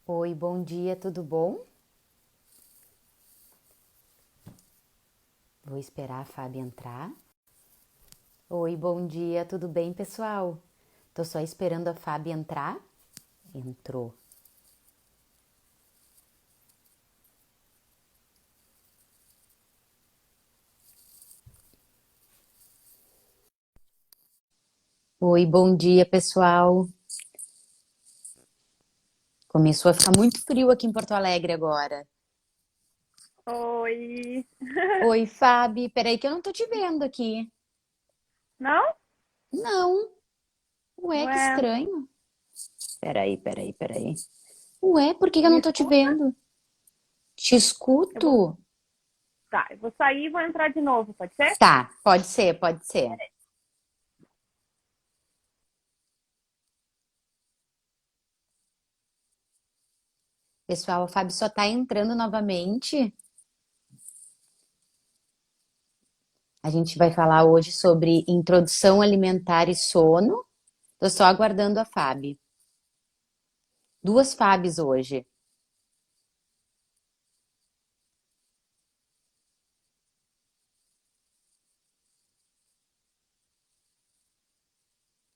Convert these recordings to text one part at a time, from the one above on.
Oi, bom dia, tudo bom? Vou esperar a Fábio entrar. Oi, bom dia, tudo bem, pessoal? Tô só esperando a Fábio entrar. Entrou. Oi, bom dia, pessoal. Começou a ficar muito frio aqui em Porto Alegre agora. Oi. Oi, Fábio, peraí que eu não tô te vendo aqui. Não? Não, ué, que Ué, estranho. Peraí. Ué, por que que eu me não tô te escuta? vendo? Te Eu vou. escuto? Tá, eu vou sair e vou entrar de novo, pode ser? Tá, pode ser, pode ser. Pessoal, a Fábio só tá entrando novamente. A gente vai falar hoje sobre introdução alimentar e sono. Tô só aguardando a Fábio. Duas Fábios hoje.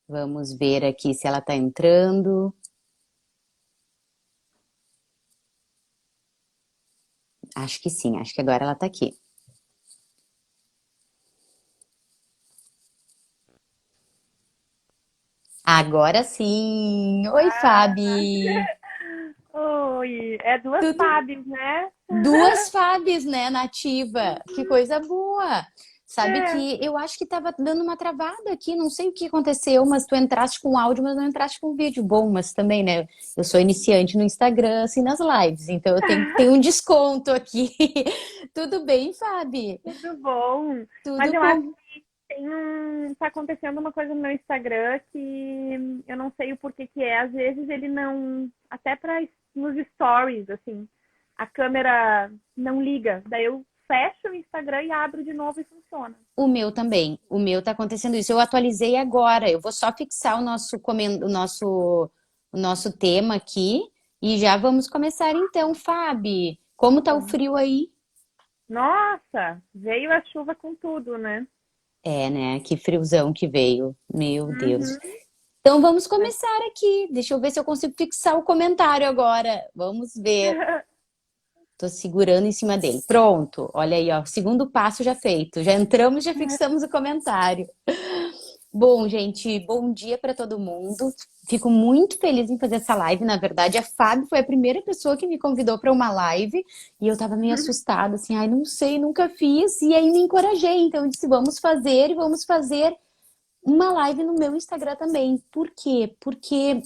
Vamos ver aqui se ela tá entrando. Acho que sim, acho que agora ela tá aqui. Agora sim! Oi, Ah, Fábio! oi. É duas Tudo Fábios, né? Duas Fábios, né, nativa. Que coisa boa. Sabe É. que eu acho que tava dando uma travada aqui, não sei o que aconteceu, mas tu entraste com áudio, mas não entraste com vídeo. Bom, mas também, né, eu sou iniciante no Instagram, assim, nas lives, então eu tenho que ter um desconto aqui. Tudo bem, Fábio? Tudo bom. Mas Tudo eu acho bom. que tá acontecendo uma coisa no meu Instagram que eu não sei o porquê que é. Às vezes ele não. Até para nos stories, assim, a câmera não liga. Daí eu fecho o Instagram e abro de novo e funciona. O meu também. O meu tá acontecendo isso. Eu atualizei agora. Eu vou só fixar o nosso, o nosso tema aqui e já vamos começar então, Fábio. Como tá o Bom. frio aí? Nossa, veio a chuva com tudo, né? É, né? Que friozão que veio. Meu Deus. Uhum. Então vamos começar aqui. Deixa eu ver se eu consigo fixar o comentário agora. Vamos ver. Tô segurando em cima dele. Pronto. Olha aí, ó. Segundo passo já feito. Já entramos, já fixamos o comentário. Bom, gente, bom dia para todo mundo. Fico muito feliz em fazer essa live. Na verdade, a Fábio foi a primeira pessoa que me convidou para uma live e eu tava meio assustada, assim, ai, não sei, nunca fiz. E aí me encorajei. Então, eu disse, vamos fazer e vamos fazer uma live no meu Instagram também. Por quê? Porque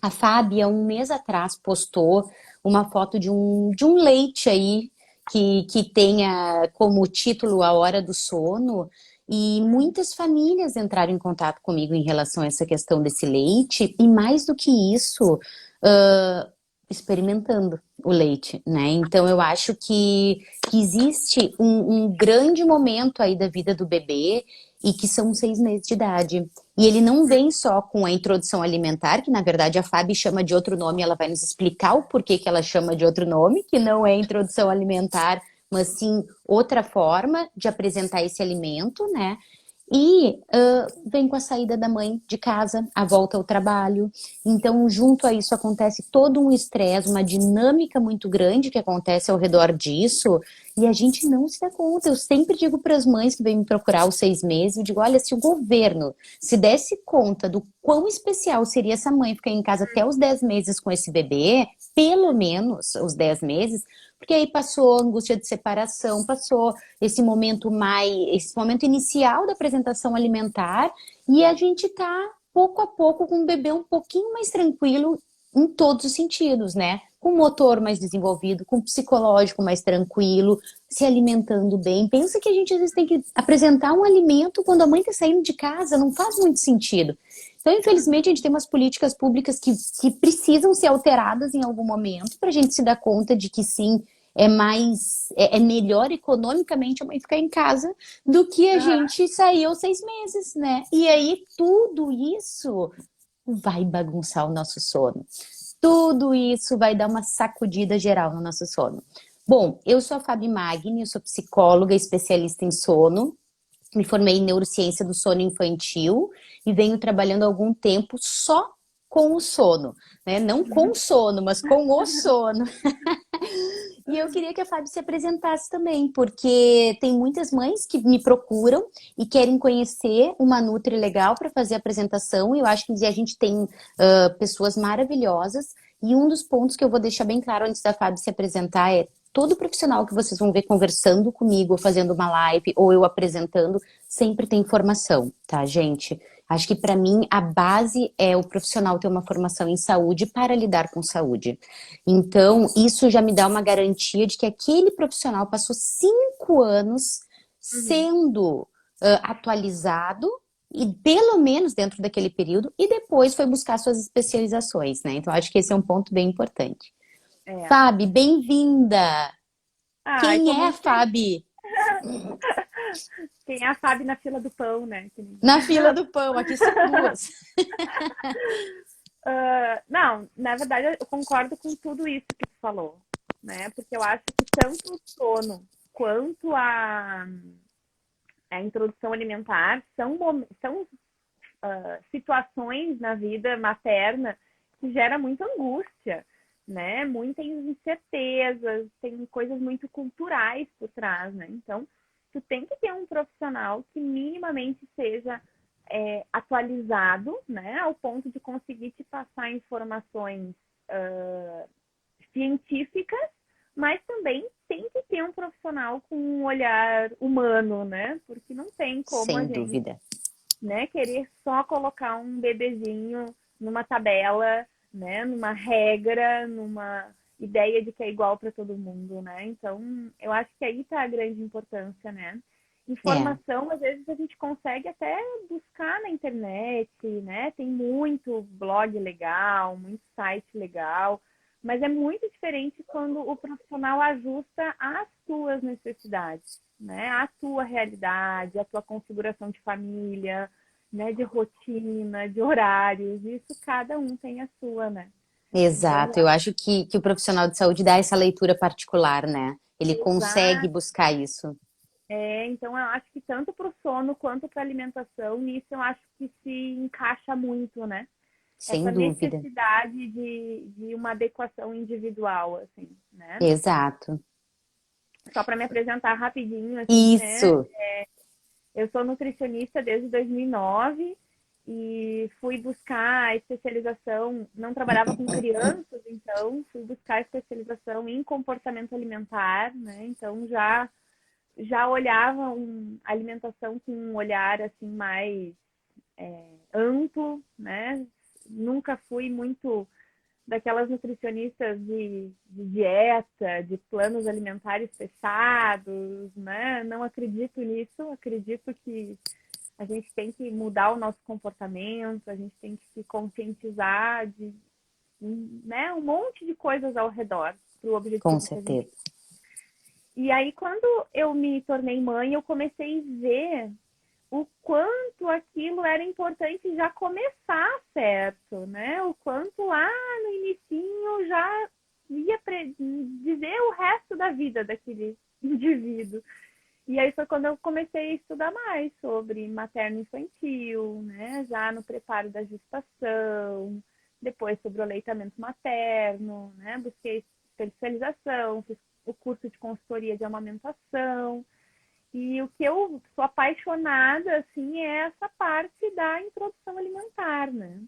a Fábia, um mês atrás, postou uma foto de um leite aí que tenha como título A Hora do Sono. E muitas famílias entraram em contato comigo em relação a essa questão desse leite, e mais do que isso, ah, experimentando o leite, né? Então eu acho que existe um grande momento aí da vida do bebê e que são 6 meses de idade. E ele não vem só com a introdução alimentar, que na verdade a Fábio chama de outro nome, ela vai nos explicar o porquê que ela chama de outro nome, que não é introdução alimentar, mas sim outra forma de apresentar esse alimento, né? E vem com a saída da mãe de casa, a volta ao trabalho. Então, junto a isso, acontece todo um estresse, uma dinâmica muito grande que acontece ao redor disso, e a gente não se dá conta. Eu sempre digo para as mães que vêm me procurar aos 6 meses, eu digo, olha, se o governo se desse conta do quão especial seria essa mãe ficar em casa até os 10 meses com esse bebê, pelo menos os 10 meses, porque aí passou a angústia de separação, passou esse momento inicial da apresentação alimentar, e a gente tá pouco a pouco com o bebê um pouquinho mais tranquilo em todos os sentidos, né? Com o motor mais desenvolvido, com o psicológico mais tranquilo, se alimentando bem. Pensa que a gente às vezes tem que apresentar um alimento quando a mãe está saindo de casa, não faz muito sentido. Então, infelizmente, a gente tem umas políticas públicas que precisam ser alteradas em algum momento para a gente se dar conta de que sim, é melhor economicamente a mãe ficar em casa do que a Aham. gente sair aos 6 meses, né? E aí tudo isso vai bagunçar o nosso sono. Tudo isso vai dar uma sacudida geral no nosso sono. Bom, eu sou a Fabi Magni, eu sou psicóloga, especialista em sono. Me formei em neurociência do sono infantil e venho trabalhando há algum tempo só com o sono, né? Não com sono, mas com o sono. E eu queria que a Fábio se apresentasse também, porque tem muitas mães que me procuram e querem conhecer uma Nutri legal para fazer a apresentação. E eu acho que a gente tem pessoas maravilhosas. E um dos pontos que eu vou deixar bem claro antes da Fábio se apresentar é todo profissional que vocês vão ver conversando comigo, ou fazendo uma live, ou eu apresentando, sempre tem formação, tá, gente? Acho que para mim a base é o profissional ter uma formação em saúde para lidar com saúde. Então, isso já me dá uma garantia de que aquele profissional passou 5 anos Uhum. sendo atualizado e pelo menos dentro daquele período e depois foi buscar suas especializações, né? Então, acho que esse é um ponto bem importante. É. Fábio, bem-vinda! Ai, tô Quem é a muito feliz. Fábio? Tem a Fábio na fila do pão, né? Na fila do pão, aqui são duas. Não, na verdade eu concordo com tudo isso que tu falou, né? Porque eu acho que tanto o sono quanto a introdução alimentar são situações na vida materna que gera muita angústia, né? Muitas incertezas, tem coisas muito culturais por trás, né? Então, tu tem que ter um profissional que minimamente seja atualizado, né? Ao ponto de conseguir te passar informações uh, científicas, mas também tem que ter um profissional com um olhar humano, né? Porque não tem como a Sem gente, dúvida. né, querer só colocar um bebezinho numa tabela, né, numa regra, numa ideia de que é igual para todo mundo, né? Então, eu acho que aí está a grande importância, né? É, Informação, às vezes a gente consegue até buscar na internet, né? Tem muito blog legal, muito site legal, mas é muito diferente quando o profissional ajusta às tuas necessidades, né? À tua realidade, à tua configuração de família, né? De rotina, de horários. Isso cada um tem a sua, né? Então, exato. Eu acho que o profissional de saúde dá essa leitura particular, né? Ele consegue exato. buscar isso. Então eu acho que tanto para o sono quanto para a alimentação, nisso eu acho que se encaixa muito, né? Essa Sem dúvida. necessidade de uma adequação individual, assim, né? Exato. Só para me apresentar rapidinho, assim, né? Isso. Eu sou nutricionista desde 2009 e fui buscar a especialização, não trabalhava com crianças, então fui buscar a especialização em comportamento alimentar, né? Então já olhava a alimentação com um olhar assim mais amplo, né? Nunca fui muito daquelas nutricionistas de dieta, de planos alimentares fechados, né? Não acredito nisso, acredito que a gente tem que mudar o nosso comportamento, a gente tem que se conscientizar de, né, um monte de coisas ao redor para o Com objetivo que a gente. certeza. E aí, quando eu me tornei mãe, eu comecei a ver o quanto aquilo era importante já começar certo, né? O quanto lá no inicinho já ia dizer o resto da vida daquele indivíduo. E aí foi quando eu comecei a estudar mais sobre materno-infantil, né? Já no preparo da gestação, depois sobre o aleitamento materno, né? Busquei especialização, fiz o curso de consultoria de amamentação. E o que eu sou apaixonada, assim, é essa parte da introdução alimentar, né?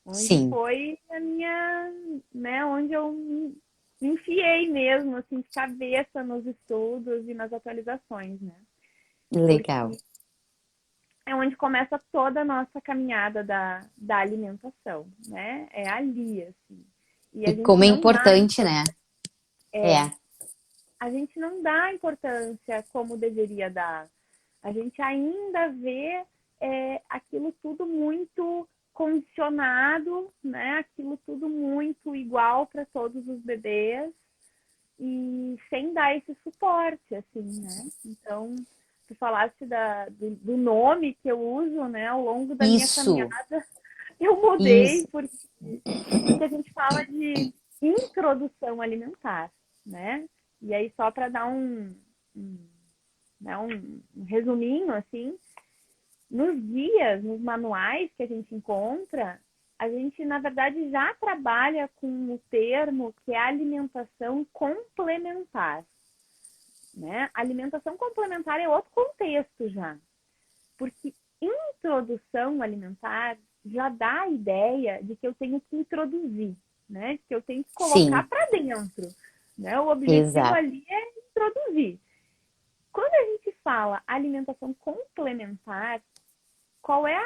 Onde Sim. foi a minha, né, onde eu me enfiei mesmo, assim, de cabeça nos estudos e nas atualizações, né? Legal. Porque é onde começa toda a nossa caminhada da alimentação, né? É ali, assim. E E a gente como é não dá, importante, né? É. a gente não dá importância como deveria dar. A gente ainda vê aquilo tudo muito condicionado, né? Aquilo tudo muito igual para todos os bebês e sem dar esse suporte, assim, né? Então, tu falaste do nome que eu uso, né? Ao longo da minha Isso. caminhada, Eu mudei Isso. porque a gente fala de introdução alimentar, né? E aí, só para dar né, um resuminho, assim, nos guias, nos manuais que a gente encontra, a gente, na verdade, já trabalha com o termo que é alimentação complementar, né? Alimentação complementar é outro contexto já, porque introdução alimentar já dá a ideia de que eu tenho que introduzir, né? Que eu tenho que colocar Sim, para dentro, né? O objetivo exato. ali é introduzir. Quando a gente fala alimentação complementar, qual é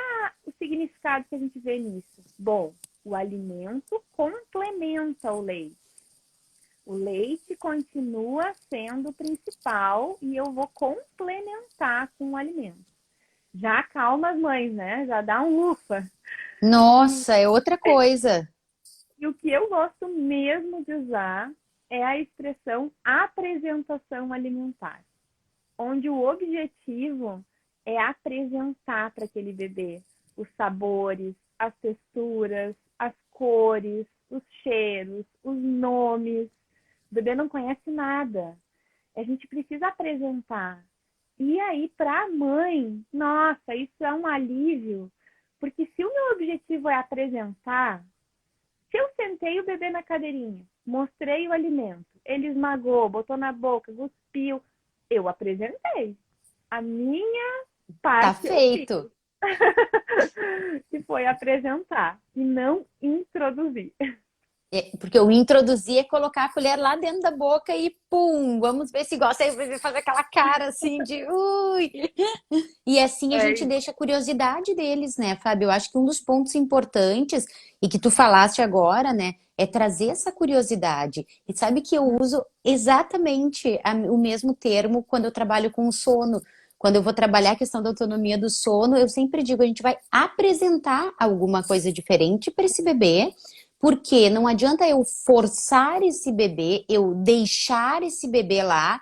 o significado que a gente vê nisso? Bom, o alimento complementa o leite. O leite continua sendo o principal e eu vou complementar com o alimento. Já acalma as mães, né? Já dá um ufa. E, Nossa, é outra coisa. e o que eu gosto mesmo de usar é a expressão apresentação alimentar, onde o objetivo é apresentar para aquele bebê os sabores, as texturas, as cores, os cheiros, os nomes. O bebê não conhece nada. A gente precisa apresentar. E aí, para a mãe, nossa, isso é um alívio, porque se o meu objetivo é apresentar, se eu sentei o bebê na cadeirinha, mostrei o alimento, ele esmagou, botou na boca, cuspiu, eu apresentei. A minha Tá parte eu fiz. feito. Que foi apresentar e não introduzir. Porque eu introduzir é colocar a colher lá dentro da boca e pum, vamos ver se gosta. Aí você faz aquela cara assim de ui. E assim a É gente isso. deixa a curiosidade deles, né, Fábio? Eu acho que um dos pontos importantes, e que tu falaste agora, né, é trazer essa curiosidade. E sabe que eu uso exatamente o mesmo termo quando eu trabalho com o sono. Quando eu vou trabalhar a questão da autonomia do sono, eu sempre digo, a gente vai apresentar alguma coisa diferente para esse bebê, porque não adianta eu forçar esse bebê, eu deixar esse bebê lá,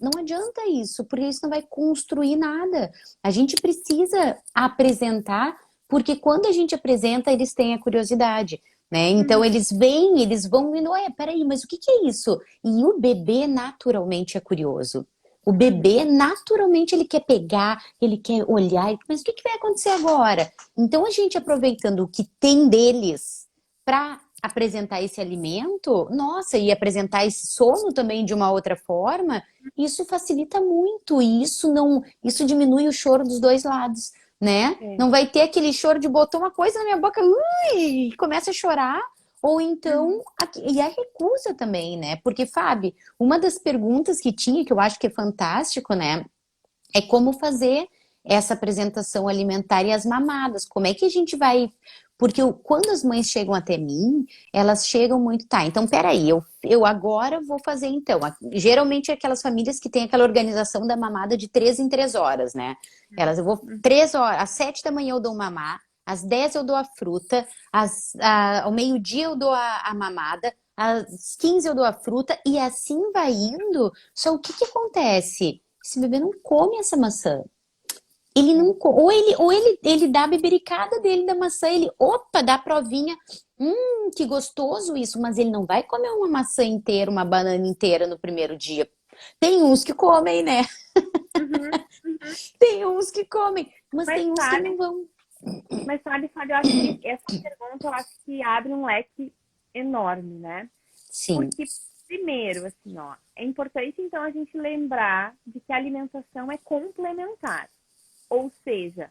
não adianta isso, porque isso não vai construir nada. A gente precisa apresentar, porque quando a gente apresenta, eles têm a curiosidade, né? Então Uhum. eles vêm, eles vão indo, peraí, mas o que que é isso? E o bebê naturalmente é curioso. O Uhum. bebê, naturalmente, ele quer pegar, ele quer olhar, mas o que que vai acontecer agora? Então, a gente aproveitando o que tem deles para apresentar esse alimento, nossa, e apresentar esse sono também de uma outra forma, isso facilita muito e isso diminui o choro dos dois lados, né? É. Não vai ter aquele choro de botou uma coisa na minha boca, ui, e começa a chorar, ou então, Uhum. e a recusa também, né? Porque, Fábio, uma das perguntas que tinha, que eu acho que é fantástico, né? É como fazer essa apresentação alimentar e as mamadas. Como é que a gente vai. Porque quando as mães chegam até mim, elas chegam muito. Tá, então peraí, eu agora vou fazer então. Geralmente é aquelas famílias que têm aquela organização da mamada de 3 em 3 horas, né? Eu vou Uhum. 3 horas, às 7 da manhã eu dou mamar, às 10 eu dou a fruta, ao meio-dia eu dou a mamada, às 15 eu dou a fruta, e assim vai indo. Só o que que acontece? Esse bebê não come essa maçã. Ele não É. ou ele dá a bebericada dele da maçã, ele, opa, dá a provinha. Que gostoso isso, mas ele não vai comer uma maçã inteira, uma banana inteira no primeiro dia. Tem uns que comem, né? Uhum. Uhum. Tem uns que comem, mas Mas tem uns que não sabe, vão. eu acho que essa pergunta eu acho que abre um leque enorme, né? Sim, Porque, primeiro, assim, ó, é importante então a gente lembrar de que a alimentação é complementar. Ou seja,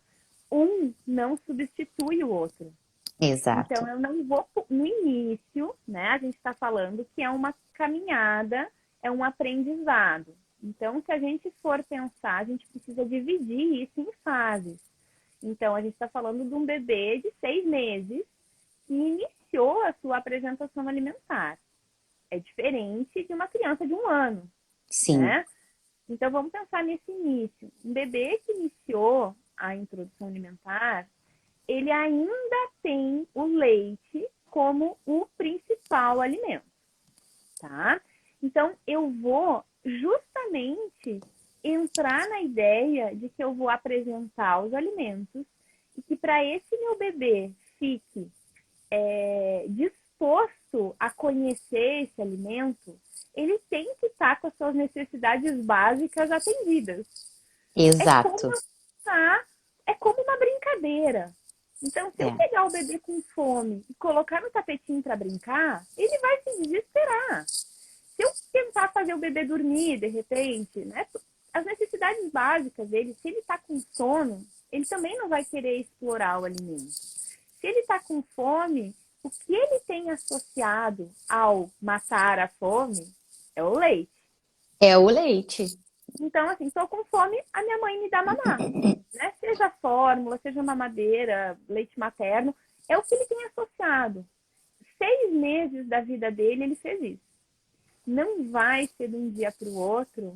um não substitui o outro. Então, exato. eu não vou, no início, né? A gente está falando que é uma caminhada, é um aprendizado. Então, se a gente for pensar, a gente precisa dividir isso em fases. Então, a gente está falando de um bebê de 6 meses que iniciou a sua apresentação alimentar. É diferente de uma criança de 1 ano, Sim, né? Então, vamos pensar nesse início. Um bebê que iniciou a introdução alimentar, ele ainda tem o leite como o principal alimento, tá? Então, eu vou justamente entrar na ideia de que eu vou apresentar os alimentos e que para esse meu bebê fique disposto a conhecer esse alimento, ele tem que estar com as suas necessidades básicas atendidas. Exato. É como uma brincadeira. Então, se eu pegar o bebê com fome e colocar no tapetinho para brincar, ele vai se desesperar. Se eu tentar fazer o bebê dormir, de repente, né? As necessidades básicas dele, se ele está com sono, ele também não vai querer explorar o alimento. Se ele está com fome, o que ele tem associado ao matar a fome é o leite. É o leite. Então, assim, estou com fome, a minha mãe me dá mamar. Né? Seja fórmula, seja mamadeira, leite materno, é o que ele tem associado. 6 meses da vida dele, ele fez isso. Não vai ser de um dia para o outro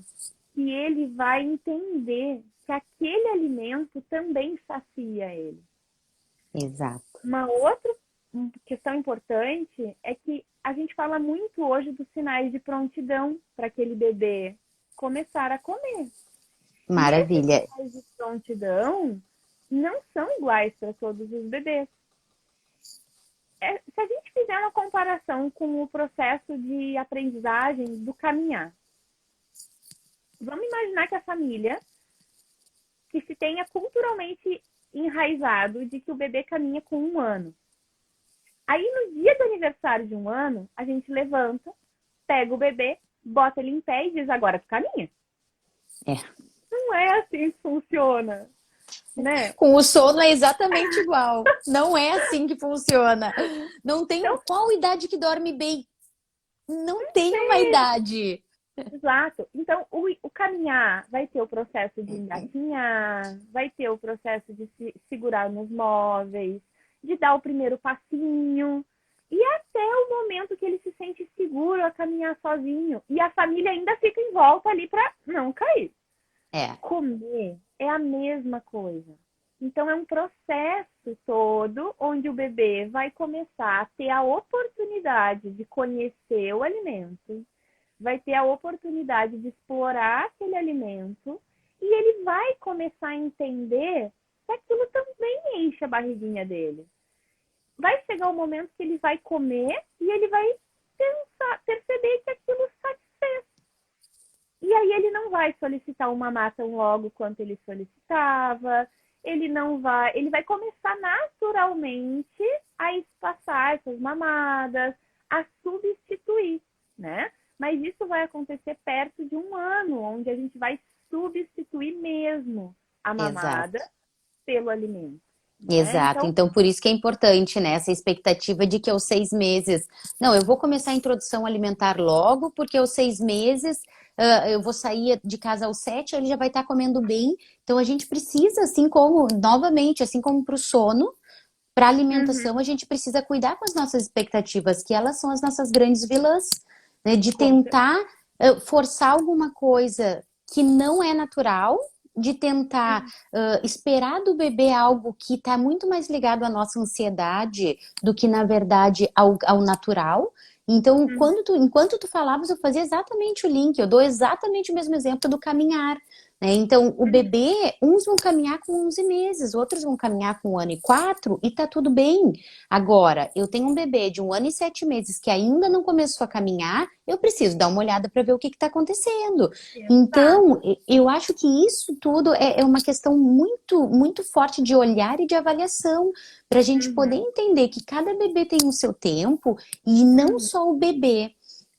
que ele vai entender que aquele alimento também sacia ele. Exato. Uma outra questão importante é que a gente fala muito hoje dos sinais de prontidão para aquele bebê começar a comer. Maravilha. E esses sinais de prontidão não são iguais para todos os bebês. Se a gente fizer uma comparação com o processo de aprendizagem do caminhar, vamos imaginar que a família que se tenha culturalmente enraizado de que o bebê caminha com 1 ano. Aí, no dia do aniversário de 1 ano, a gente levanta, pega o bebê, bota ele em pé e diz, agora tu caminha. Não é assim que funciona. Né? Com o sono é exatamente igual. Não é assim que funciona. Não tem Então, qual idade que dorme bem. Não tem uma idade. Exato. Então, o caminhar vai ter o processo de engatinhar, vai ter o processo de se segurar nos móveis, de dar o primeiro passinho, e até o momento que ele se sente seguro a caminhar sozinho. E a família ainda fica em volta ali para não cair. Comer é a mesma coisa. Então, é um processo todo onde o bebê vai começar a ter a oportunidade de conhecer o alimento, vai ter a oportunidade de explorar aquele alimento e ele vai começar a entender que aquilo também enche a barriguinha dele. Vai chegar o momento que ele vai comer e ele vai perceber que aquilo satisfez. E aí ele não vai solicitar uma mamar tão logo quanto ele solicitava, ele vai começar naturalmente a espaçar essas mamadas, a substituir, né? Mas isso vai acontecer perto de 1 ano, onde a gente vai substituir mesmo a mamada pelo alimento. Exato. Então, por isso que é importante, né? Essa expectativa de que aos 6 meses... Não, eu vou começar a introdução alimentar logo, porque aos 6 meses eu vou sair de casa aos 7, ele já vai estar comendo bem. Então, a gente precisa, assim como, novamente, assim como para o sono, para a alimentação, a gente precisa cuidar com as nossas expectativas, que elas são as nossas grandes vilãs, né? De tentar forçar alguma coisa que não é natural, de tentar esperar do bebê algo que está muito mais ligado à nossa ansiedade do que, na verdade, ao natural. Então, enquanto tu falavas, eu fazia exatamente o link, eu dou exatamente o mesmo exemplo do caminhar. Né? Então, o bebê, uns vão caminhar com 11 meses, outros vão caminhar com 1 ano e 4, e tá tudo bem. Agora, eu tenho um bebê de 1 ano e 7 meses que ainda não começou a caminhar, eu preciso dar uma olhada para ver o que está acontecendo. Então, eu acho que isso tudo é uma questão muito, muito forte de olhar e de avaliação, para a gente poder entender que cada bebê tem o seu tempo, e não só o bebê.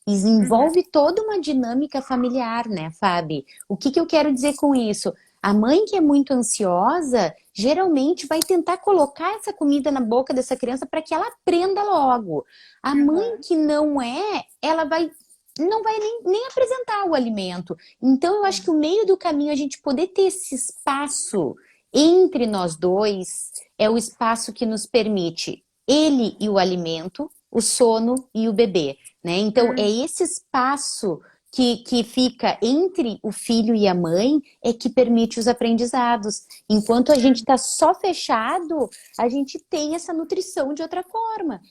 Envolve toda uma dinâmica familiar, né, Fabi? O que eu quero dizer com isso? A mãe que é muito ansiosa, geralmente vai tentar colocar essa comida na boca dessa criança para que ela aprenda logo. A mãe que não é, ela não vai nem apresentar o alimento. Então, eu acho que o meio do caminho, a gente poder ter esse espaço entre nós dois, é o espaço que nos permite ele e o alimento, o sono e o bebê. Né? Então, é esse espaço que fica entre o filho e a mãe é que permite os aprendizados. Enquanto a gente está só fechado, a gente tem essa nutrição de outra forma.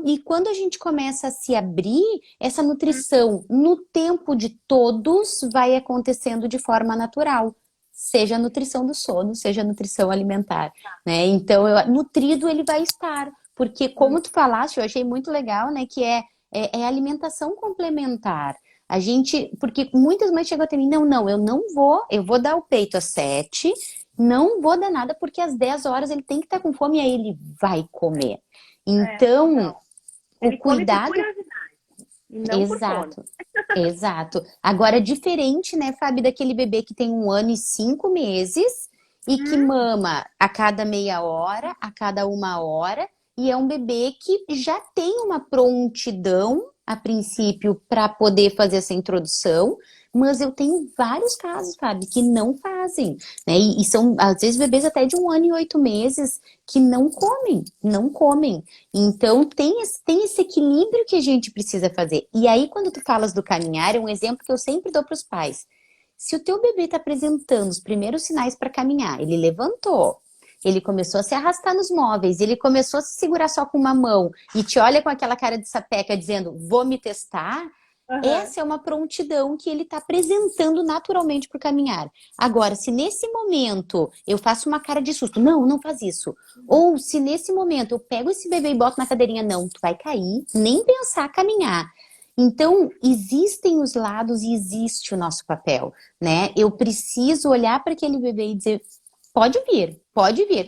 E quando a gente começa a se abrir, essa nutrição no tempo de todos vai acontecendo de forma natural. seja a nutrição do sono, seja a nutrição alimentar, né? Então, nutrido ele vai estar, porque como tu falaste, eu achei muito legal, né, que é alimentação complementar. A gente, porque muitas mães chegam até mim, não, eu vou dar o peito às 7, não vou dar nada, porque às 10 horas ele tem que estar com fome e aí ele vai comer. Então, Não. o Ele come por cuidado. curiosidade e não por fome. Exato, exato. Agora, diferente, né, Fábio, daquele bebê que tem 1 ano e 5 meses e que Hum, mama a cada meia hora, a cada 1 hora, e é um bebê que já tem uma prontidão, a princípio, para poder fazer essa introdução, mas eu tenho vários casos, Fábio, que não fazem, né? E são, às vezes, bebês até de 1 ano e 8 meses que não comem, não comem. Então, tem esse equilíbrio que a gente precisa fazer. E aí, quando tu falas do caminhar, é um exemplo que eu sempre dou para os pais. Se o teu bebê está apresentando os primeiros sinais para caminhar, ele levantou, ele começou a se arrastar nos móveis, ele começou a se segurar só com uma mão e te olha com aquela cara de sapeca dizendo, vou me testar, aham. essa é uma prontidão que ele está apresentando naturalmente para o caminhar. Agora, se nesse momento eu faço uma cara de susto, não, não faz isso. Ou se nesse momento eu pego esse bebê e boto na cadeirinha, não, tu vai cair, nem pensar caminhar. Então, existem os lados e existe o nosso papel, né? Eu preciso olhar para aquele bebê e dizer, pode vir.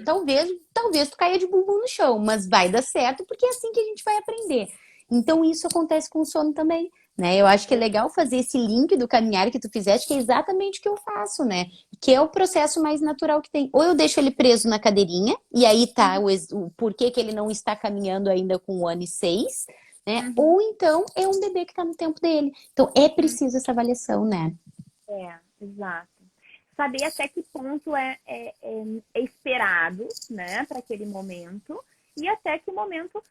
Talvez tu caia de bumbum no chão, mas vai dar certo porque é assim que a gente vai aprender. Então, isso acontece com o sono também, né? Eu acho que é legal fazer esse link do caminhar que tu fizeste, que é exatamente o que eu faço, né? Que é o processo mais natural que tem. Ou eu deixo ele preso na cadeirinha, e aí tá o porquê que ele não está caminhando ainda com 1 ano e 6, né? Uhum. Ou então é um bebê que tá no tempo dele. Então é preciso essa avaliação, né? Exato. Saber até que ponto é esperado, né, para aquele momento e até que momento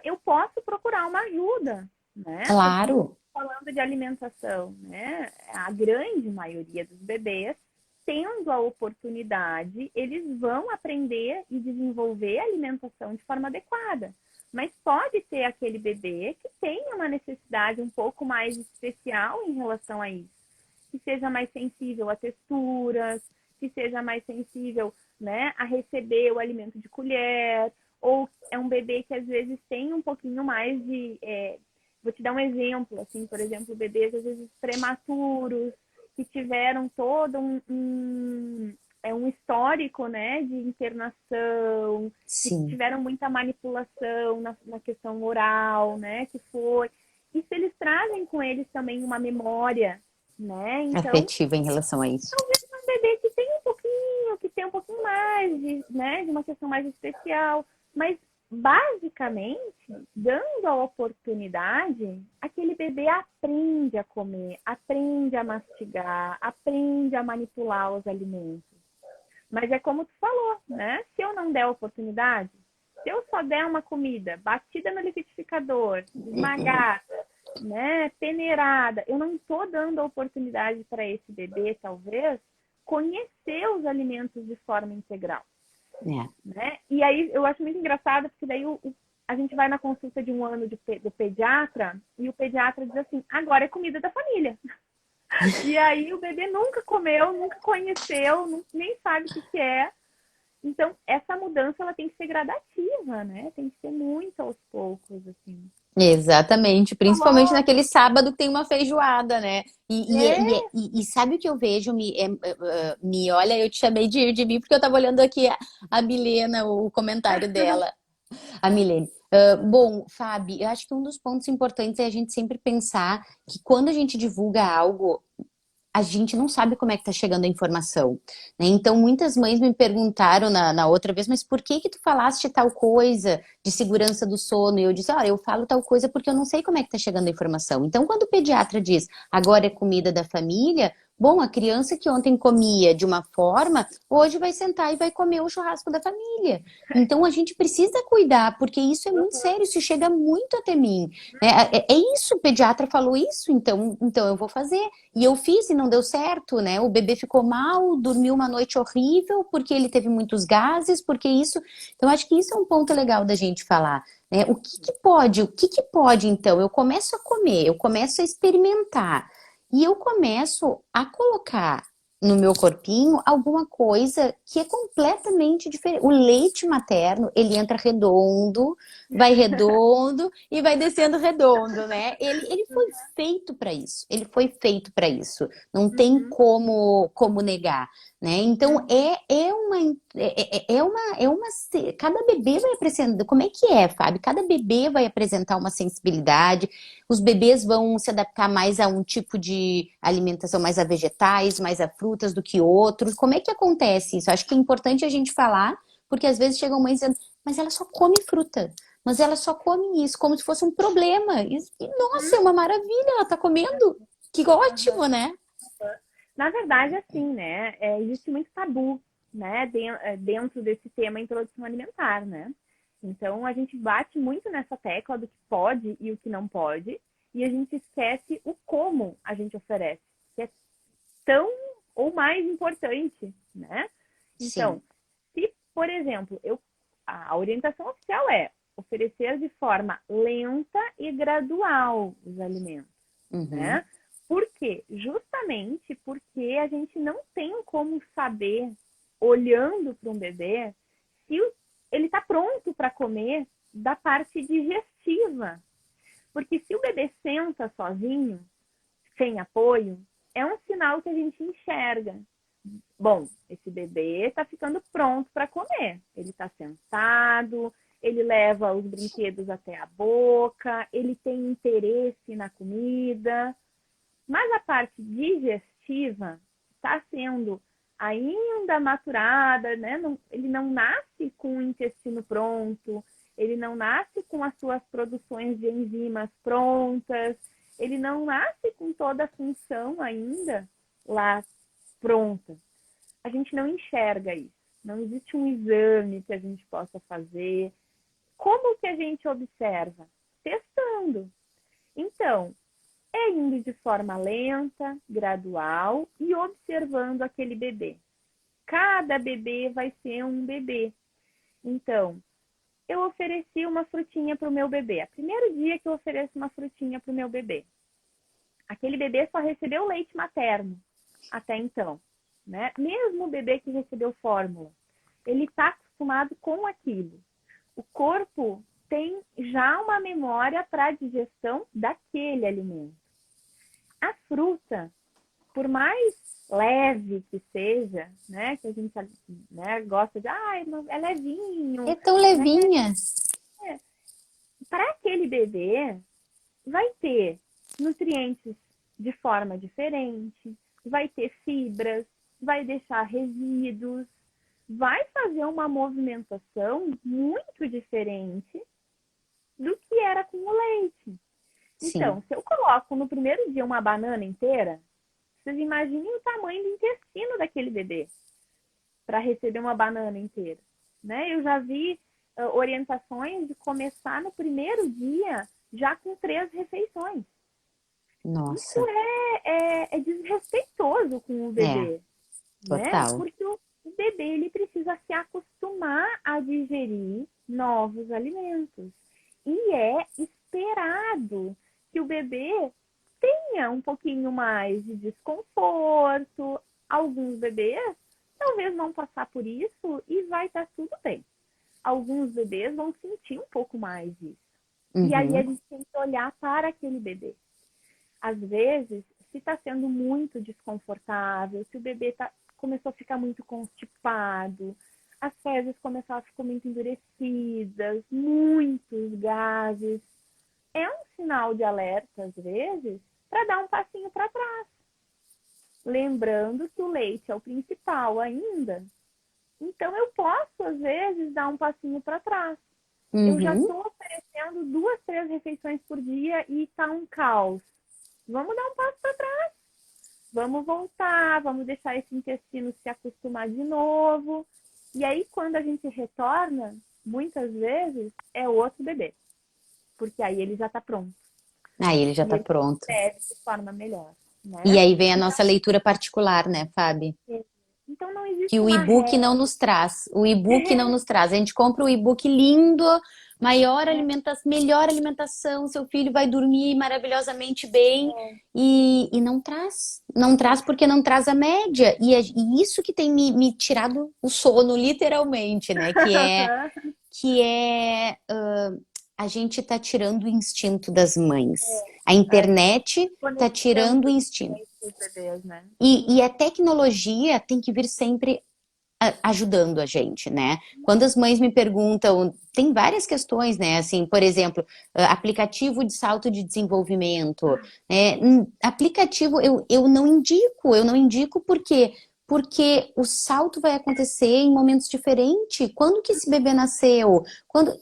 eu posso procurar uma ajuda, né? Porque Claro. falando de alimentação, né, a grande maioria dos bebês, tendo a oportunidade, eles vão aprender e desenvolver a alimentação de forma adequada. Mas pode ter aquele bebê que tenha uma necessidade um pouco mais especial em relação a isso, que seja mais sensível a texturas, que seja mais sensível, né, a receber o alimento de colher, ou é um bebê que às vezes tem um pouquinho mais de... vou te dar um exemplo, assim, por exemplo, bebês às vezes prematuros, que tiveram todo um histórico, né, de internação, que Sim. tiveram muita manipulação na questão oral, né, que foi... Isso eles trazem com eles também uma memória, né? Então, Afetiva em relação a isso. talvez um bebê que tem um pouquinho, que tem um pouquinho mais de, né, de uma questão mais especial, mas basicamente, dando a oportunidade, aquele bebê aprende a comer, aprende a mastigar, aprende a manipular os alimentos. Mas é como tu falou, né? Se eu não der a oportunidade, se eu só der uma comida batida no liquidificador, esmagada, né, peneirada, eu não estou dando a oportunidade para esse bebê, talvez, conhecer os alimentos de forma integral. É. Né? E aí eu acho muito engraçado, porque daí a gente vai na consulta de 1 ano do pediatra, e o pediatra diz assim, agora é comida da família. E aí o bebê nunca comeu, nunca conheceu, nem sabe o que é. Então, essa mudança ela tem que ser gradativa, né? Tem que ser muito aos poucos, assim. Exatamente, principalmente Falou, naquele sábado que tem uma feijoada, né? é, E sabe o que eu vejo, olha, eu te chamei de mim porque eu tava olhando aqui a Milena, o comentário dela, a Milene. Bom, Fábio, eu acho que um dos pontos importantes é a gente sempre pensar que quando a gente divulga algo, a gente não sabe como é que tá chegando a informação, né? Então, muitas mães me perguntaram na outra vez, mas por que que tu falaste tal coisa de segurança do sono? E eu disse, olha, eu falo tal coisa porque eu não sei como é que tá chegando a informação. Então, quando o pediatra diz, agora é comida da família, bom, a criança que ontem comia de uma forma, hoje vai sentar e vai comer o churrasco da família. Então, a gente precisa cuidar, porque isso é muito sério, isso chega muito até mim. É isso, o pediatra falou isso, então eu vou fazer. E eu fiz e não deu certo, né? O bebê ficou mal, dormiu uma noite horrível, porque ele teve muitos gases, porque isso... Então, acho que isso é um ponto legal da gente falar, né? O que que pode? O que que pode, então? Eu começo a comer, eu começo a experimentar. E eu começo a colocar no meu corpinho alguma coisa que é completamente diferente. O leite materno, ele entra redondo e vai descendo redondo, né? Ele foi feito para isso. Ele foi feito para isso. Não tem Uhum, como negar, né? Então uhum. cada bebê vai apresentar. Como é que é, Fábio? Cada bebê vai apresentar uma sensibilidade. Os bebês vão se adaptar mais a um tipo de alimentação, mais a vegetais, mais a frutas do que outros. Como é que acontece isso? Acho que é importante a gente falar, porque às vezes chegam mães dizendo, mas ela só come fruta, mas ela só come isso, como se fosse um problema. Nossa, é uma maravilha, ela tá comendo. Que Aham. ótimo, né? Na verdade, assim, né? Existe muito tabu, né? Dentro desse tema introdução alimentar, né? Então, a gente bate muito nessa tecla do que pode e o que não pode, e a gente esquece o como a gente oferece, que é tão ou mais importante, né? Sim. Então, se, por exemplo, a orientação oficial é oferecer de forma lenta e gradual os alimentos, Uhum. né? Por quê? Justamente porque a gente não tem como saber, olhando para um bebê, se ele está pronto para comer da parte digestiva. Porque se o bebê senta sozinho, sem apoio, é um sinal que a gente enxerga. Bom, esse bebê está ficando pronto para comer. Ele está sentado, ele leva os brinquedos até a boca, ele tem interesse na comida. Mas a parte digestiva está sendo ainda maturada, né? Ele não nasce com o intestino pronto, ele não nasce com as suas produções de enzimas prontas, ele não nasce com toda a função ainda lá pronta. A gente não enxerga isso. Não existe um exame que a gente possa fazer. Como que a gente observa? Testando. Então, é indo de forma lenta, gradual e observando aquele bebê. Cada bebê vai ser um bebê. Então, eu ofereci uma frutinha para o meu bebê. É o primeiro dia que eu ofereço uma frutinha para o meu bebê. Aquele bebê só recebeu leite materno até então, né? Mesmo o bebê que recebeu fórmula, ele está acostumado com aquilo. O corpo tem já uma memória para a digestão daquele alimento. A fruta, por mais leve que seja, né, que a gente, né, gosta de, é É levinho, tão né, levinha. para aquele bebê vai ter nutrientes de forma diferente, vai ter fibras, vai deixar resíduos, vai fazer uma movimentação muito diferente do que era com o leite. Sim. Então, se eu coloco no primeiro dia uma banana inteira, vocês imaginem o tamanho do intestino daquele bebê para receber uma banana inteira, né? Eu já vi orientações de começar no primeiro dia já com 3 refeições. Isso Nossa. é desrespeitoso com o É, bebê, né? total. Porque o bebê ele precisa se acostumar a digerir novos alimentos. E é esperado que o bebê tenha um pouquinho mais de desconforto. Alguns bebês talvez vão passar por isso e vai estar tudo bem. Alguns bebês vão sentir um pouco mais isso. E aí a Uhum. gente tem que olhar para aquele bebê. Às vezes, se está sendo muito desconfortável, se o bebê começou a ficar muito constipado, as fezes começaram a ficar muito endurecidas, muitos gases, é um sinal de alerta, às vezes, para dar um passinho para trás. Lembrando que o leite é o principal ainda. Então, eu posso, às vezes, dar um passinho para trás. Eu já Uhum. estou oferecendo 2, 3 refeições por dia e está um caos. Vamos dar um passo para trás. Vamos voltar, vamos deixar esse intestino se acostumar de novo. E aí, quando a gente retorna, muitas vezes é outro bebê. Porque aí ele já está pronto. Aí ele já E tá ele pronto. recebe de forma melhor, E né? aí vem a Então, nossa leitura particular, né, Fábio? Então não Que existe o uma e-book regra. não nos traz. O e-book não nos traz. A gente compra o e-book lindo, maior alimentação, melhor alimentação, seu filho vai dormir maravilhosamente bem e não traz. Não traz porque não traz a média. E isso que tem me tirado o sono, literalmente, né? A gente tá tirando o instinto das mães. A internet tá Conectando tirando o instinto. com os bebês, né? E a tecnologia tem que vir sempre ajudando a gente, né? Quando as mães me perguntam, tem várias questões, né? Assim, por exemplo, aplicativo de salto de desenvolvimento, né? Aplicativo eu não indico por quê? Porque o salto vai acontecer em momentos diferentes. Quando que esse bebê nasceu?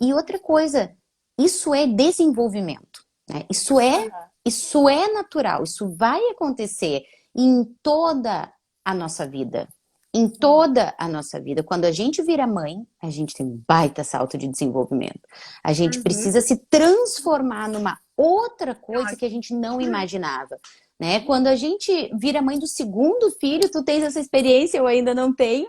E outra coisa, isso é desenvolvimento, né? Aham. Isso é natural, isso vai acontecer em toda a nossa vida. Em toda a nossa vida, quando a gente vira mãe, a gente tem um baita salto de desenvolvimento. A gente Uhum. precisa se transformar numa outra coisa que a Ótimo. gente não imaginava, né? Quando a gente vira mãe do segundo filho, tu tens essa experiência, eu ainda não tenho,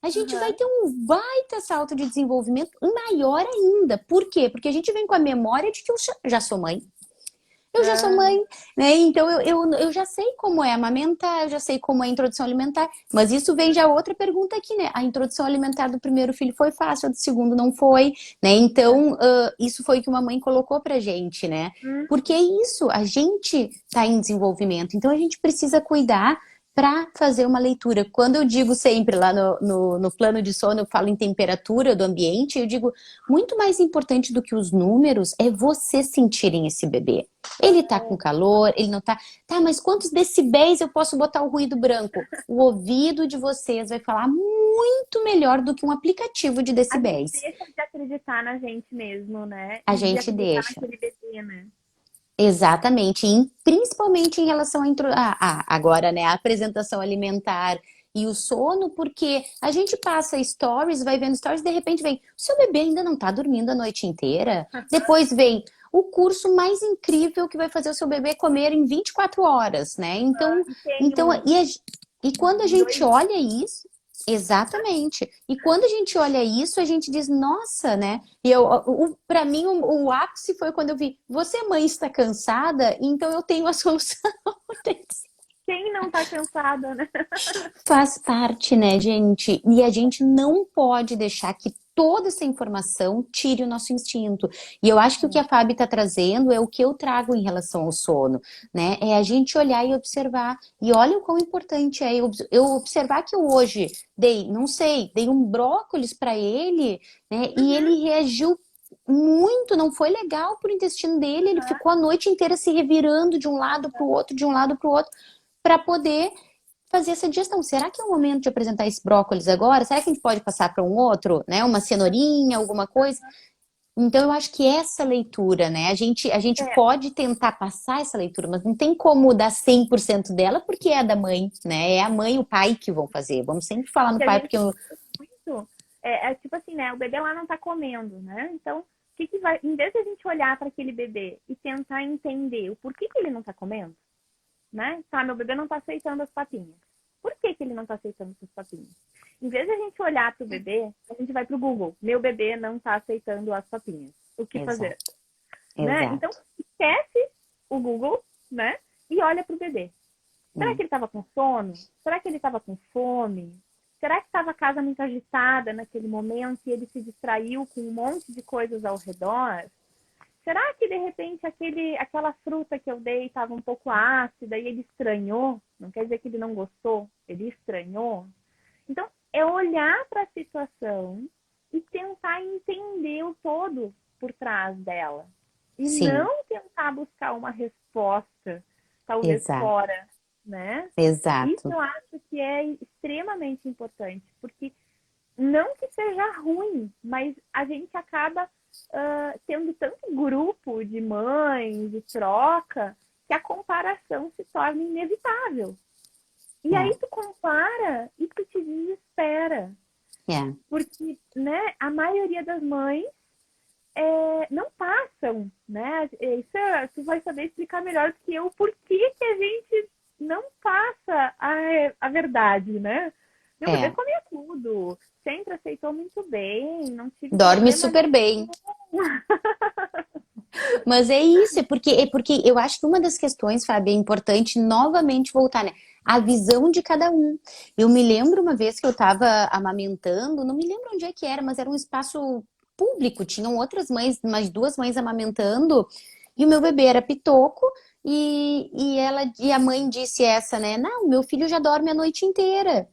a gente vai Aham. ter um baita salto de desenvolvimento maior ainda. Por quê? Porque a gente vem com a memória de que eu já sou mãe. Eu já sou Aham. mãe, né? Então eu já sei como é amamentar, eu já sei como é a introdução alimentar. Mas isso vem já outra pergunta aqui, né? A introdução alimentar do primeiro filho foi fácil, a do segundo não foi, né? Então, isso foi o que uma mãe colocou pra gente, né? Uhum. Porque é isso, a gente tá em desenvolvimento, então a gente precisa cuidar para fazer uma leitura. Quando eu digo sempre lá no plano de sono, eu falo em temperatura do ambiente, eu digo, muito mais importante do que os números é você sentirem esse bebê. Ele tá com calor, ele não tá. Tá, mas quantos decibéis eu posso botar o ruído branco? O ouvido de vocês vai falar muito melhor do que um aplicativo de A gente decibéis. deixa de acreditar na gente mesmo, né? A E de gente acreditar deixa. naquele bebê, né? Exatamente, principalmente em relação agora, né, a apresentação alimentar e o sono, porque a gente passa stories, vai vendo stories, de repente vem, o seu bebê ainda não tá dormindo a noite inteira. Depois vem o curso mais incrível que vai fazer o seu bebê comer em 24 horas, né? Então, E tem então e quando a gente 2 olha isso, exatamente. E quando a gente olha isso, a gente diz, nossa, né? E para mim, o ápice foi quando eu vi, você, mãe, está cansada, então eu tenho a solução. quem não tá cansada, né? Faz parte, né, gente? E a gente não pode deixar que toda essa informação tire o nosso instinto. E eu acho que o que a Fábio está trazendo é o que eu trago em relação ao sono, né? É a gente olhar e observar. E olha o quão importante é eu observar que eu hoje não sei, dei um brócolis para ele, né? E Uhum. ele reagiu muito, não foi legal pro intestino dele, ele ficou a noite inteira se revirando de um lado para o outro, de um lado para o outro, para poder fazer essa digestão. Será que é o momento de apresentar esse brócolis agora? Será que a gente pode passar para um outro, né? Uma cenourinha, alguma coisa? Então, eu acho que essa leitura, né? A gente É, pode tentar passar essa leitura, mas não tem como dar 100% dela, porque é a da mãe, né? É a mãe e o pai que vão fazer. Vamos sempre falar no que a pai, gente porque eu... muito é tipo assim, né? O bebê lá não tá comendo, né? Então, o que que vai, em vez de a gente olhar para aquele bebê e tentar entender o porquê que ele não tá comendo, né? Tá, meu bebê não tá aceitando as papinhas. Por que que ele não tá aceitando as papinhas? Em vez de a gente olhar pro bebê, a gente vai pro Google. Meu bebê não tá aceitando as papinhas. O que fazer? Exato, Né? Então, exato. esquece o Google, né? E olha pro bebê. Será É. que ele estava com sono? Será que ele estava com fome? Será que estava a casa muito agitada naquele momento e ele se distraiu com um monte de coisas ao redor? Será que de repente aquela fruta que eu dei estava um pouco ácida e ele estranhou? Não quer dizer que ele não gostou, ele estranhou. Então, é olhar para a situação e tentar entender o todo por trás dela. E Sim, não tentar buscar uma resposta, talvez exato, fora, né? Isso exato. eu acho que é extremamente importante, porque não que seja ruim, mas a gente acaba tendo tanto grupo de mães, de troca, que a comparação se torna inevitável. E aí É, tu compara e tu te desespera. é. Porque, né, a maioria das mães não passam, né? Isso tu vai saber explicar melhor do que eu por que a gente não passa a verdade, né? Meu bebê É. comia tudo, sempre aceitou muito bem, não tive Dorme problema super bem. nenhum. Mas é porque eu acho que uma das questões, Fábio, é importante novamente voltar, né? A visão de cada um. Eu me lembro uma vez que eu estava amamentando, não me lembro onde é que era, mas era um espaço público, tinham outras mães, mais duas mães amamentando, e o meu bebê era pitoco, e a mãe disse essa, né? Não, meu filho já dorme a noite inteira.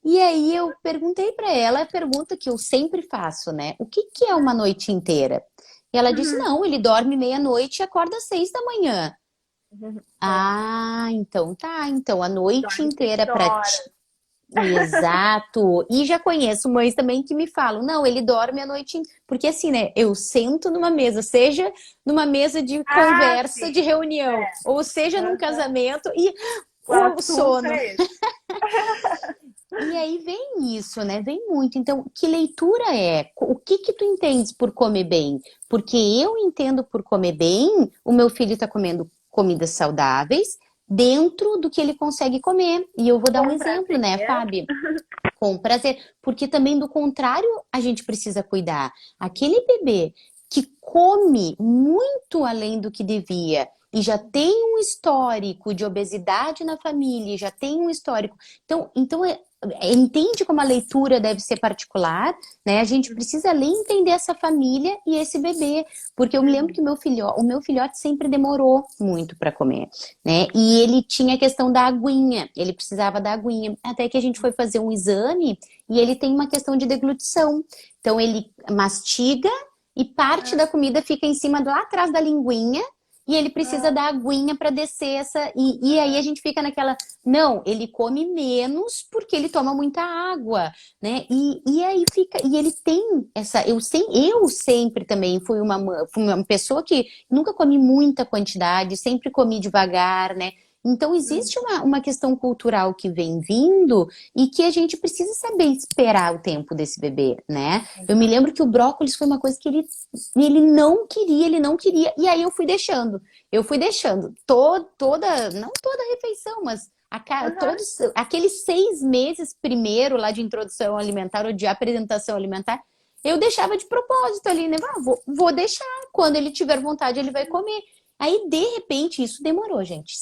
E aí eu perguntei para ela a pergunta que eu sempre faço, né? O que que é uma noite inteira? E ela disse, Uhum. não, ele dorme meia-noite e acorda às 6 da manhã. É, Ah, então tá. Então a noite dorme seis inteira para ti. horas. Exato. E já conheço mães também que me falam, não, ele dorme a noite inteira. Porque assim, né? Eu sento numa mesa, seja numa mesa de Ah, conversa, de sim. reunião, ou seja num Aham. casamento e O o assunto sono. é esse. E aí vem isso, né? Vem muito. Então, que leitura é? O que que tu entendes por comer bem? Porque eu entendo por comer bem, o meu filho está comendo comidas saudáveis dentro do que ele consegue comer. E eu vou dar um Com exemplo, né, prazer. Fábio? Com prazer. Porque também do contrário, a gente precisa cuidar. Aquele bebê que come muito além do que devia e já tem um histórico de obesidade na família, já tem um histórico. Então, entende como a leitura deve ser particular, né? A gente precisa ler e entender essa família e esse bebê, porque eu me lembro que o meu filhote sempre demorou muito para comer, né? E ele tinha a questão da aguinha, ele precisava da aguinha, até que a gente foi fazer um exame e ele tem uma questão de deglutição. Então ele mastiga e parte da comida fica em cima lá atrás da linguinha. E ele precisa da aguinha para descer essa. E aí a gente fica naquela. Não, ele come menos porque ele toma muita água, né? E aí fica. E ele tem essa. Eu sempre também fui uma pessoa que nunca comi muita quantidade, sempre comi devagar, né? Então, existe uma questão cultural que vem vindo e que a gente precisa saber esperar o tempo desse bebê, né? Eu me lembro que o brócolis foi uma coisa que ele não queria, e aí eu fui deixando. Eu fui deixando toda, não toda a refeição, mas Aham. todos aqueles 6 meses primeiro lá de introdução alimentar ou de apresentação alimentar, eu deixava de propósito ali, né? Ah, vou deixar. Quando ele tiver vontade, ele vai comer. Aí, de repente, isso demorou, gente.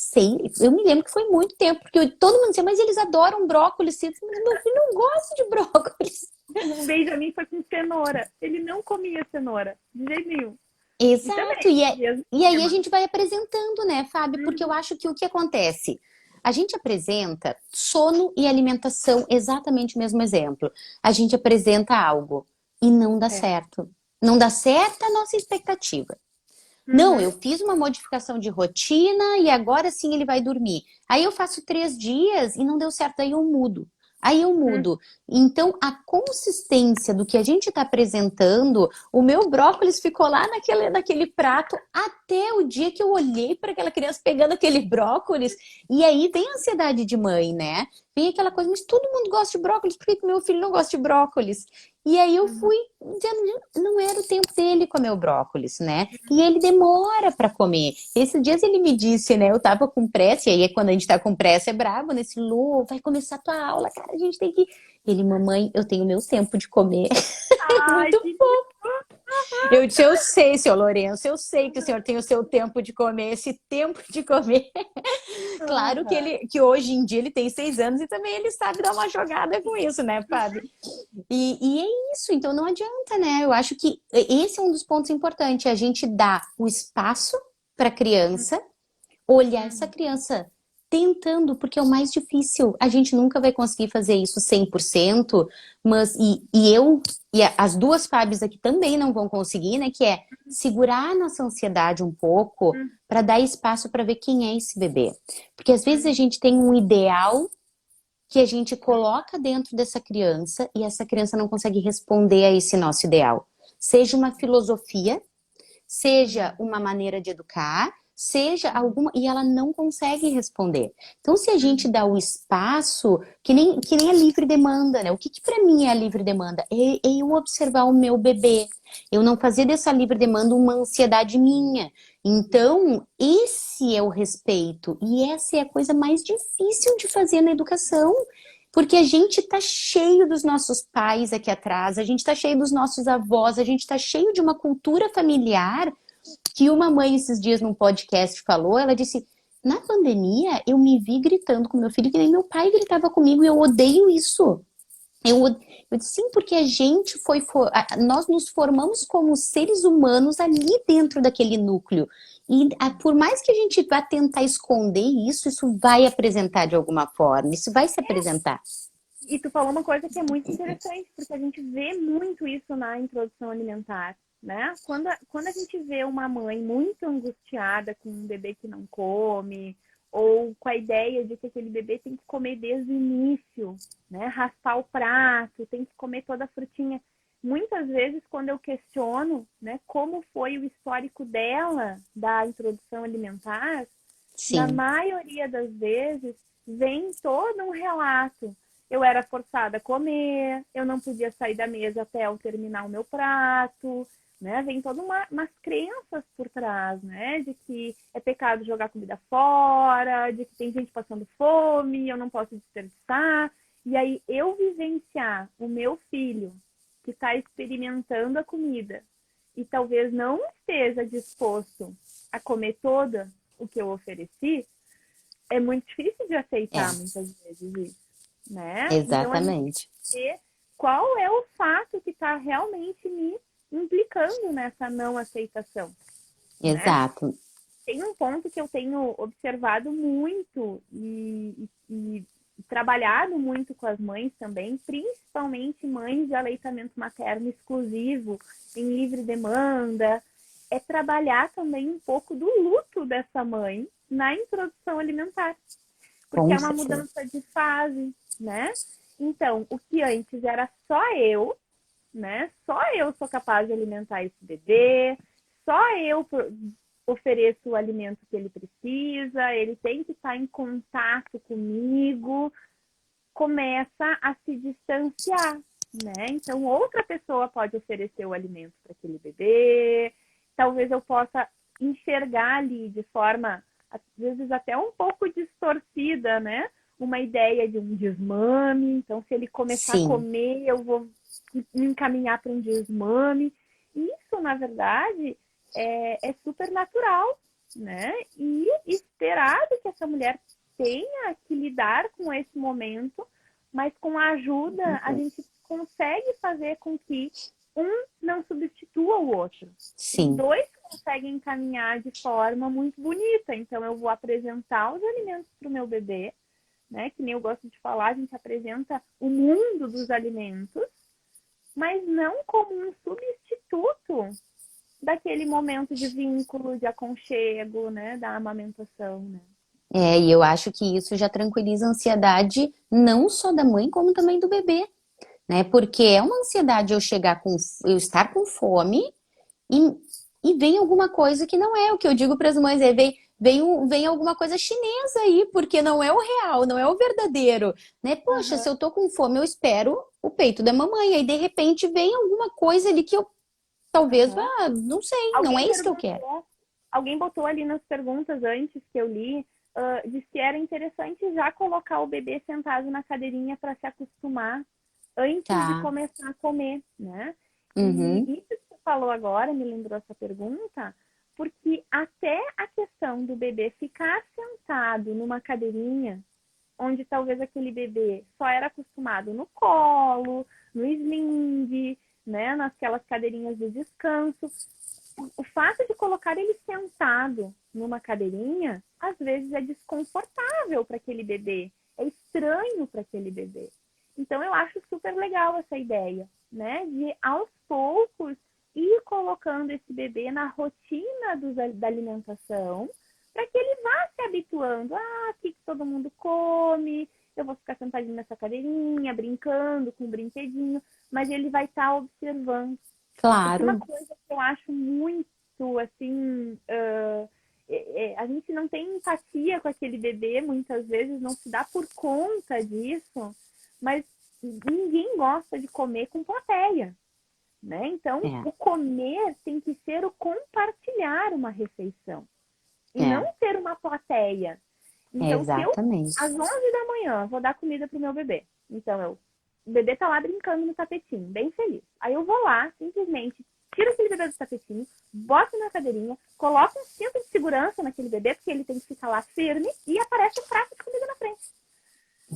Eu me lembro que foi muito tempo, porque todo mundo dizia, mas eles adoram brócolis. Mas meu filho não gosta de brócolis. Um Benjamin foi com cenoura. Ele não comia cenoura, de jeito nenhum. E Exato. também, E aí a gente vai apresentando, né, Fábio? Porque eu acho que o que acontece? A gente apresenta sono e alimentação, exatamente o mesmo exemplo. A gente apresenta algo e não dá É. certo. Não dá certo a nossa expectativa. Não, eu Uhum. fiz uma modificação de rotina e agora sim ele vai dormir. Aí eu faço 3 dias e não deu certo, aí eu mudo. Aí eu Uhum. mudo. Então, a consistência do que a gente está apresentando, o meu brócolis ficou lá naquele prato até o dia que eu olhei para aquela criança pegando aquele brócolis. E aí vem a ansiedade de mãe, né? Vem aquela coisa, mas todo mundo gosta de brócolis, por que que meu filho não gosta de brócolis? E aí eu Uhum. fui dizendo, não era o tempo dele comer o brócolis, né? E ele demora para comer. Esses dias ele me disse, né? Eu tava com pressa, e aí quando a gente tá com pressa é brabo, né? Esse Lu, vai começar a tua aula, cara, a gente tem que. Ele, mamãe, eu tenho meu tempo de comer. Ai, Muito que eu disse, eu sei, seu Lourenço, eu sei que o senhor tem o seu tempo de comer, esse tempo de comer. Claro que Aham. que hoje em dia ele tem 6 anos e também ele sabe dar uma jogada com isso, né, Fábio? E é isso, então não adianta, né? Eu acho que esse é um dos pontos importantes, a gente dá o espaço para a criança, olhar essa Uhum. criança tentando, porque é o mais difícil. A gente nunca vai conseguir fazer isso 100%, mas as duas Fábios aqui também não vão conseguir, né? Que é segurar a nossa ansiedade um pouco para dar espaço para ver quem é esse bebê. Porque às vezes a Uhum. gente tem um ideal que a gente coloca dentro dessa criança e essa criança não consegue responder a esse nosso ideal. Seja uma filosofia, seja Uhum. uma maneira de educar, seja alguma. E ela não consegue responder. Então, se a gente Uhum. dá o espaço, que nem a livre demanda, né? O que para mim é a livre demanda? É eu observar o meu bebê. Eu não fazer dessa livre demanda uma ansiedade minha. Então, esse é o respeito. E essa é a coisa mais difícil de fazer na educação. Porque a gente tá cheio dos nossos pais aqui atrás, a gente tá cheio dos nossos avós, a gente tá cheio de uma cultura familiar que uma mãe esses dias num podcast falou, ela disse, na pandemia eu me vi gritando com meu filho que nem meu pai gritava comigo e eu odeio isso. Eu disse, sim, porque a gente nós nos formamos como seres humanos ali dentro daquele núcleo. E por mais que a gente vá tentar esconder isso, isso vai apresentar de alguma forma, isso vai se apresentar. E tu falou uma coisa que é muito interessante, porque a gente vê muito isso na introdução alimentar, né? Quando a gente vê uma mãe muito angustiada com um bebê que não come, ou com a ideia de que aquele bebê tem que comer desde o início, né? Raspar o prato, tem que comer toda a frutinha. Muitas vezes, quando eu questiono, né, como foi o histórico dela da introdução alimentar, na Sim, maioria das vezes, vem todo um relato. Eu era forçada a comer, eu não podia sair da mesa até eu terminar o meu prato, né? Vem todas umas crenças por trás, né? De que é pecado jogar comida fora, de que tem gente passando fome, eu não posso desperdiçar. E aí eu vivenciar o meu filho que está experimentando a comida e talvez não esteja disposto a comer toda o que eu ofereci, é muito difícil de aceitar é, muitas vezes isso, né? Então a gente exatamente. vê qual é o fato que está realmente me implicando nessa não aceitação, né? Exato. Tem um ponto que eu tenho observado muito e trabalhado muito com as mães também, principalmente mães de aleitamento materno exclusivo, em livre demanda, é trabalhar também um pouco do luto dessa mãe na introdução alimentar, porque Com é uma certeza. mudança de fase, né? Então, o que antes era só eu, né? Só eu sou capaz de alimentar esse bebê, só eu ofereço o alimento que ele precisa, ele tem que estar em contato comigo, começa a se distanciar, né? Então, outra pessoa pode oferecer o alimento para aquele bebê, talvez eu possa enxergar ali de forma, às vezes até um pouco distorcida, né? Uma ideia de um desmame, então se ele começar a Sim, comer, eu vou me encaminhar para um desmame. Isso, na verdade, é super natural, né? E esperado que essa mulher tenha que lidar com esse momento, mas com a ajuda a gente consegue fazer com que um não substitua o outro. Os sim. dois conseguem caminhar de forma muito bonita. Então, eu vou apresentar os alimentos para o meu bebê, né? Que nem eu gosto de falar, a gente apresenta o mundo dos alimentos, mas não como um substituto daquele momento de vínculo, de aconchego, né? Da amamentação, né? E eu acho que isso já tranquiliza a ansiedade não só da mãe, como também do bebê, né? Porque é uma ansiedade eu estar com fome e, e vem alguma coisa que não é. O que eu digo para as mães é vem alguma coisa chinesa aí, porque não é o real, não é o verdadeiro, né? Poxa, se Uhum. eu tô com fome, eu espero o peito da mamãe, aí de repente vem alguma coisa ali que eu talvez Uhum. vá, não sei, não é Alguém isso que eu quero. perguntou, alguém botou ali nas perguntas antes que eu li, de se era interessante já colocar o bebê sentado na cadeirinha para se acostumar antes de Tá. começar a comer, né? E Uhum. isso que você falou agora me lembrou essa pergunta, porque até a questão do bebê ficar sentado numa cadeirinha, onde talvez aquele bebê só era acostumado no colo, no sling, né, nasquelas cadeirinhas de descanso, o fato de colocar ele sentado numa cadeirinha, às vezes é desconfortável para aquele bebê, é estranho para aquele bebê. Então eu acho super legal essa ideia, né, de aos poucos ir colocando esse bebê na rotina da alimentação, para que ele vá se habituando. Ah, aqui que todo mundo come, eu vou ficar sentadinho nessa cadeirinha, brincando com um brinquedinho, mas ele vai estar observando. Porque uma Claro. coisa que eu acho muito, assim, a gente não tem empatia com aquele bebê, muitas vezes não se dá por conta disso, mas ninguém gosta de comer com plateia, né? Então, É, o comer tem que ser o compartilhar uma refeição e não é. ter uma plateia. Então, se eu, Exatamente. às 11 da manhã, vou dar comida pro meu bebê. Então, o bebê tá lá brincando no tapetinho, bem feliz. Aí eu vou lá, simplesmente, tiro aquele bebê do tapetinho, boto na cadeirinha, coloco um cinto de segurança naquele bebê, porque ele tem que ficar lá firme, e aparece o prato de comida na frente.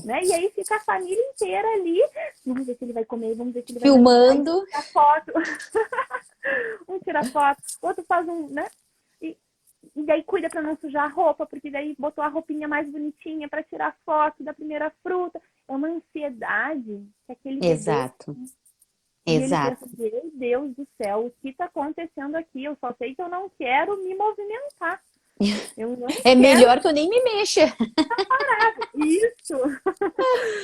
Né? E aí fica a família inteira ali, vamos ver se ele vai comer, vamos ver se ele vai mastigar, e Filmando. tirar foto. Um tira foto, outro faz um, né? E daí cuida para não sujar a roupa, porque daí botou a roupinha mais bonitinha para tirar foto da primeira fruta. É uma ansiedade que aquele bebê. Exato. E ele pensa, Exato. meu Deus do céu, o que está acontecendo aqui? Eu só sei que eu não quero me movimentar. Eu não É quero melhor que eu nem me mexa. isso.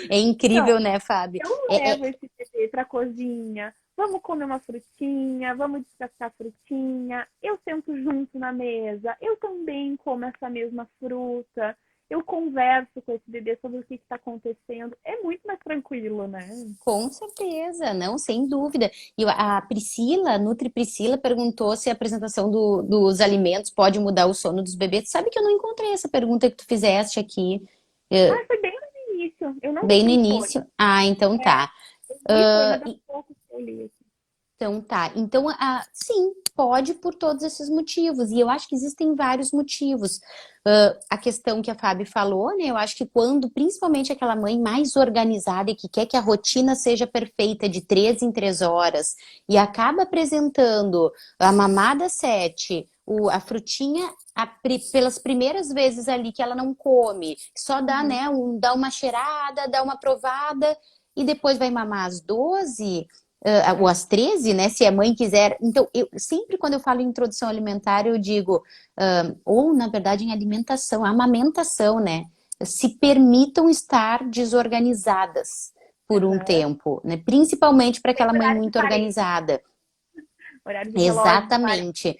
É Então, incrível, né, Fábio? eu É, levo esse bebê para a cozinha, vamos comer uma frutinha, vamos descascar a frutinha, eu sento junto na mesa, eu também como essa mesma fruta, eu converso com esse bebê sobre o que está acontecendo. É muito mais tranquilo, né? com certeza, não, sem dúvida. E a Priscila, a Nutri Priscila, perguntou se a apresentação dos alimentos pode mudar o sono dos bebês. Sabe que eu não encontrei essa pergunta que tu fizeste aqui, Ah, foi bem no início. Eu não vi bem no quem foi. início. Ah, então tá. Eu vi, foi uma das poucas que eu li aqui. Então tá. Então, sim, pode por todos esses motivos. E eu acho que existem vários motivos. A questão que a Fábio falou, né? Eu acho que quando, principalmente aquela mãe mais organizada e que quer que a rotina seja perfeita de 3 em 3 horas e acaba apresentando a mamada 7, a frutinha pelas primeiras vezes ali que ela não come, só dá, Uhum. né, dá uma cheirada, dá uma provada e depois vai mamar às 12 ou às 13, né? Se a mãe quiser. Então, eu sempre quando eu falo em introdução alimentar, eu digo, ou na verdade em alimentação, amamentação, né? Se permitam estar desorganizadas por um Uhum. tempo, né? Principalmente para Tem aquela mãe horário de muito parede, organizada. horário de relógio de parede. Exatamente.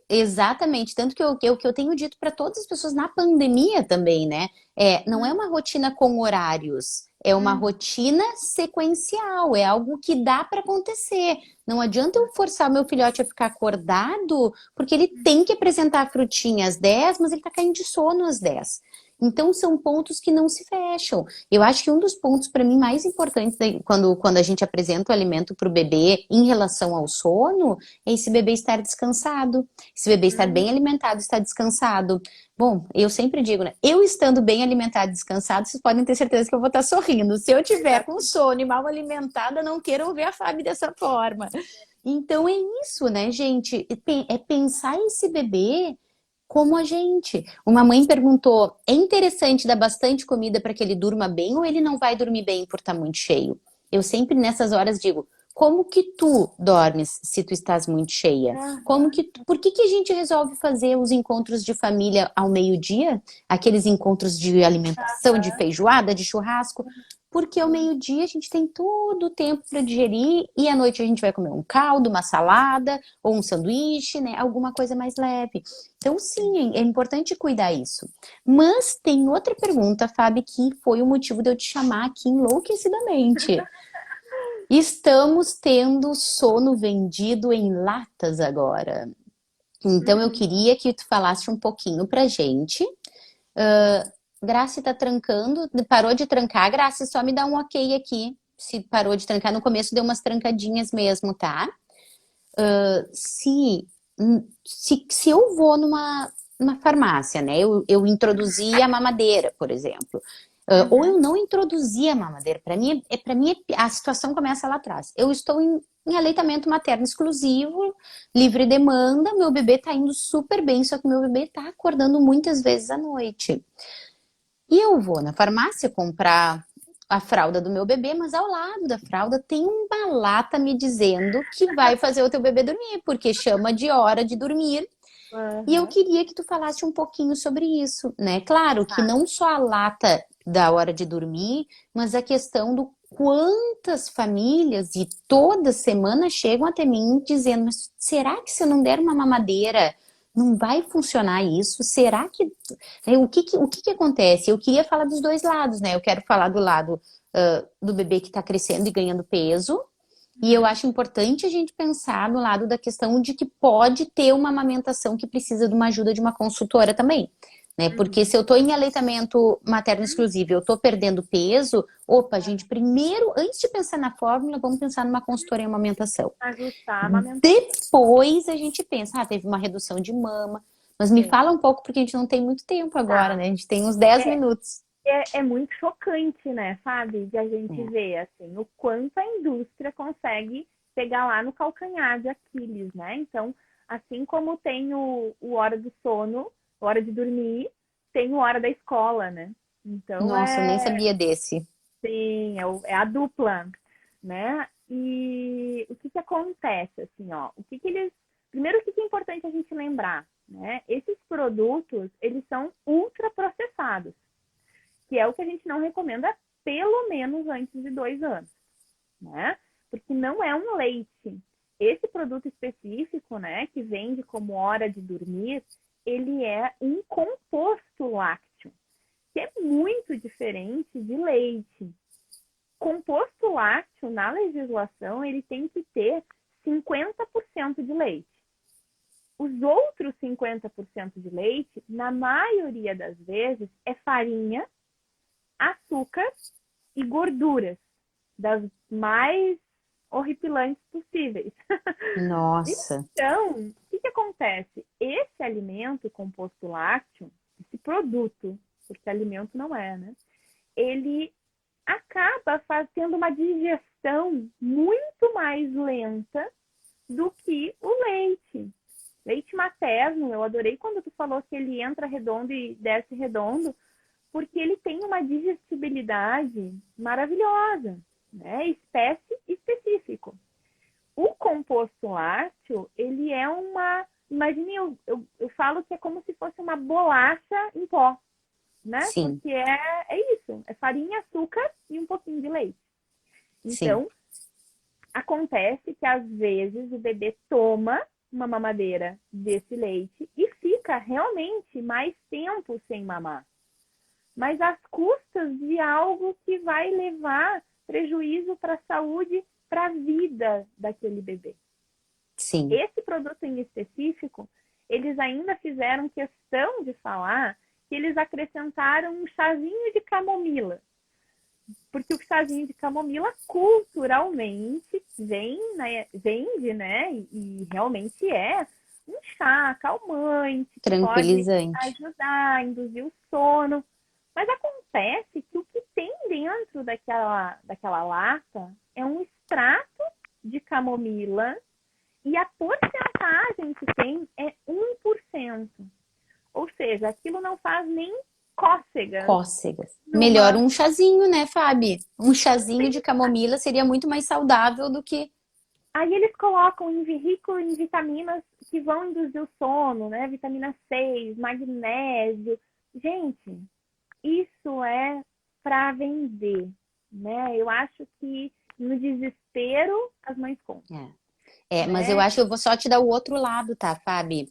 Exatamente, tanto que eu tenho dito para todas as pessoas na pandemia também, né? Não é uma rotina com horários, é uma Hum. rotina sequencial, é algo que dá para acontecer. Não adianta eu forçar meu filhote a ficar acordado, porque ele tem que apresentar a frutinha às 10, mas ele tá caindo de sono às 10. Então são pontos que não se fecham. Eu acho que um dos pontos para mim mais importantes quando a gente apresenta o alimento para o bebê em relação ao sono é esse bebê estar descansado, esse bebê estar Hum. bem alimentado, estar descansado. Bom, eu sempre digo, né? Eu estando bem alimentado e descansado, vocês podem ter certeza que eu vou estar sorrindo. Se eu tiver com sono e mal alimentada, não queiram ver a Fábio dessa forma. Então é isso, né, gente? É pensar esse bebê como a gente. Uma mãe perguntou: é interessante dar bastante comida para que ele durma bem ou ele não vai dormir bem por estar muito cheio? Eu sempre nessas horas digo: como que tu dormes se tu estás muito cheia? Aham. Por que que a gente resolve fazer os encontros de família ao meio-dia? Aqueles encontros de alimentação, de feijoada, de churrasco? Porque ao meio-dia a gente tem todo o tempo para digerir e à noite a gente vai comer um caldo, uma salada ou um sanduíche, né? Alguma coisa mais leve. Então, sim, é importante cuidar isso. Mas tem outra pergunta, Fábio, que foi o motivo de eu te chamar aqui enlouquecidamente. Estamos tendo sono vendido em latas agora. Então, eu Uhum. queria que tu falasse um pouquinho pra gente. Grace tá trancando, parou de trancar. Grace, só me dá um ok aqui. Se parou de trancar, no começo deu umas trancadinhas mesmo, tá? Se, se eu vou numa farmácia, né? Eu introduzi a mamadeira, por exemplo. Ou Uhum. eu não introduzi a mamadeira. Para mim, a situação começa lá atrás. Eu estou em aleitamento materno exclusivo, livre demanda, meu bebê tá indo super bem, só que meu bebê tá acordando muitas vezes à noite. E eu vou na farmácia comprar a fralda do meu bebê, mas ao lado da fralda tem uma lata me dizendo que vai fazer o teu bebê dormir, porque chama de hora de dormir. E eu Uhum. queria que tu falasse um pouquinho sobre isso, né? Claro que Tá. não só a lata da hora de dormir, mas a questão do quantas famílias e toda semana chegam até mim dizendo, mas será que se eu não der uma mamadeira não vai funcionar isso? Será que o que acontece? Eu queria falar dos dois lados, né? Eu quero falar do lado do bebê que está crescendo e ganhando peso, e eu Uhum. acho importante a gente pensar no lado da questão de que pode ter uma amamentação que precisa de uma ajuda de uma consultora também. né? Porque Uhum. se eu tô em aleitamento materno exclusivo, eu tô perdendo peso, opa, gente, primeiro, antes de pensar na fórmula, vamos pensar numa consultoria em amamentação. Ajustar a amamentação. Depois a gente pensa, teve uma redução de mama. Mas me Sim. fala um pouco, porque a gente não tem muito tempo agora, Tá. né? A gente tem uns 10 É, minutos. é muito chocante, né, sabe? De a gente É. ver, assim, o quanto a indústria consegue pegar lá no calcanhar de Aquiles, né? Então, assim como tem o hora do sono, hora de dormir, tem o hora da escola, né? Então, Nossa, eu nem sabia desse. sim, é a dupla, né? E o que que acontece, assim, ó? O que que eles... Primeiro, o que que é importante a gente lembrar, né? Esses produtos, eles são ultraprocessados, que é o que a gente não recomenda pelo menos antes de 2 anos, né? Porque não é um leite. Esse produto específico, né, que vende como hora de dormir, ele é um composto lácteo, que é muito diferente de leite. Composto lácteo, na legislação, ele tem que ter 50% de leite. Os outros 50% de leite, na maioria das vezes, é farinha, açúcar e gorduras, das mais horripilantes possíveis. Nossa, Então, o que que acontece? Esse alimento composto lácteo, esse produto, porque alimento não é, né? Ele acaba fazendo uma digestão muito mais lenta do que o leite. Leite materno, eu adorei quando tu falou que ele entra redondo e desce redondo, porque ele tem uma digestibilidade maravilhosa, né? Espécie específico. O composto lácteo, ele é uma... Imagine, eu falo que é como se fosse uma bolacha em pó, né? sim, Porque é isso, é farinha, açúcar e um pouquinho de leite. sim, Então, acontece que às vezes o bebê toma uma mamadeira desse leite e fica realmente mais tempo sem mamar, mas às custas de algo que vai levar prejuízo para a saúde, para a vida daquele bebê. sim. Esse produto em específico, eles ainda fizeram questão de falar que eles acrescentaram um chazinho de camomila, porque o chazinho de camomila culturalmente vende, né? E realmente é um chá calmante que pode Tranquilizante. ajudar a induzir o sono. Mas acontece que o que tem dentro daquela lata é um extrato de camomila e a porcentagem que tem é 1%. Ou seja, aquilo não faz nem cócegas Cócegas. Melhor numa... um chazinho, né, Fábio? Um chazinho de camomila seria muito mais saudável do que. Aí eles colocam rico em vitaminas que vão induzir o sono, né? Vitamina 6, magnésio. Gente, isso é para vender, né? Eu acho que no desespero as mães compram, Mas eu né? acho que eu vou só te dar o outro lado, tá, Fábio?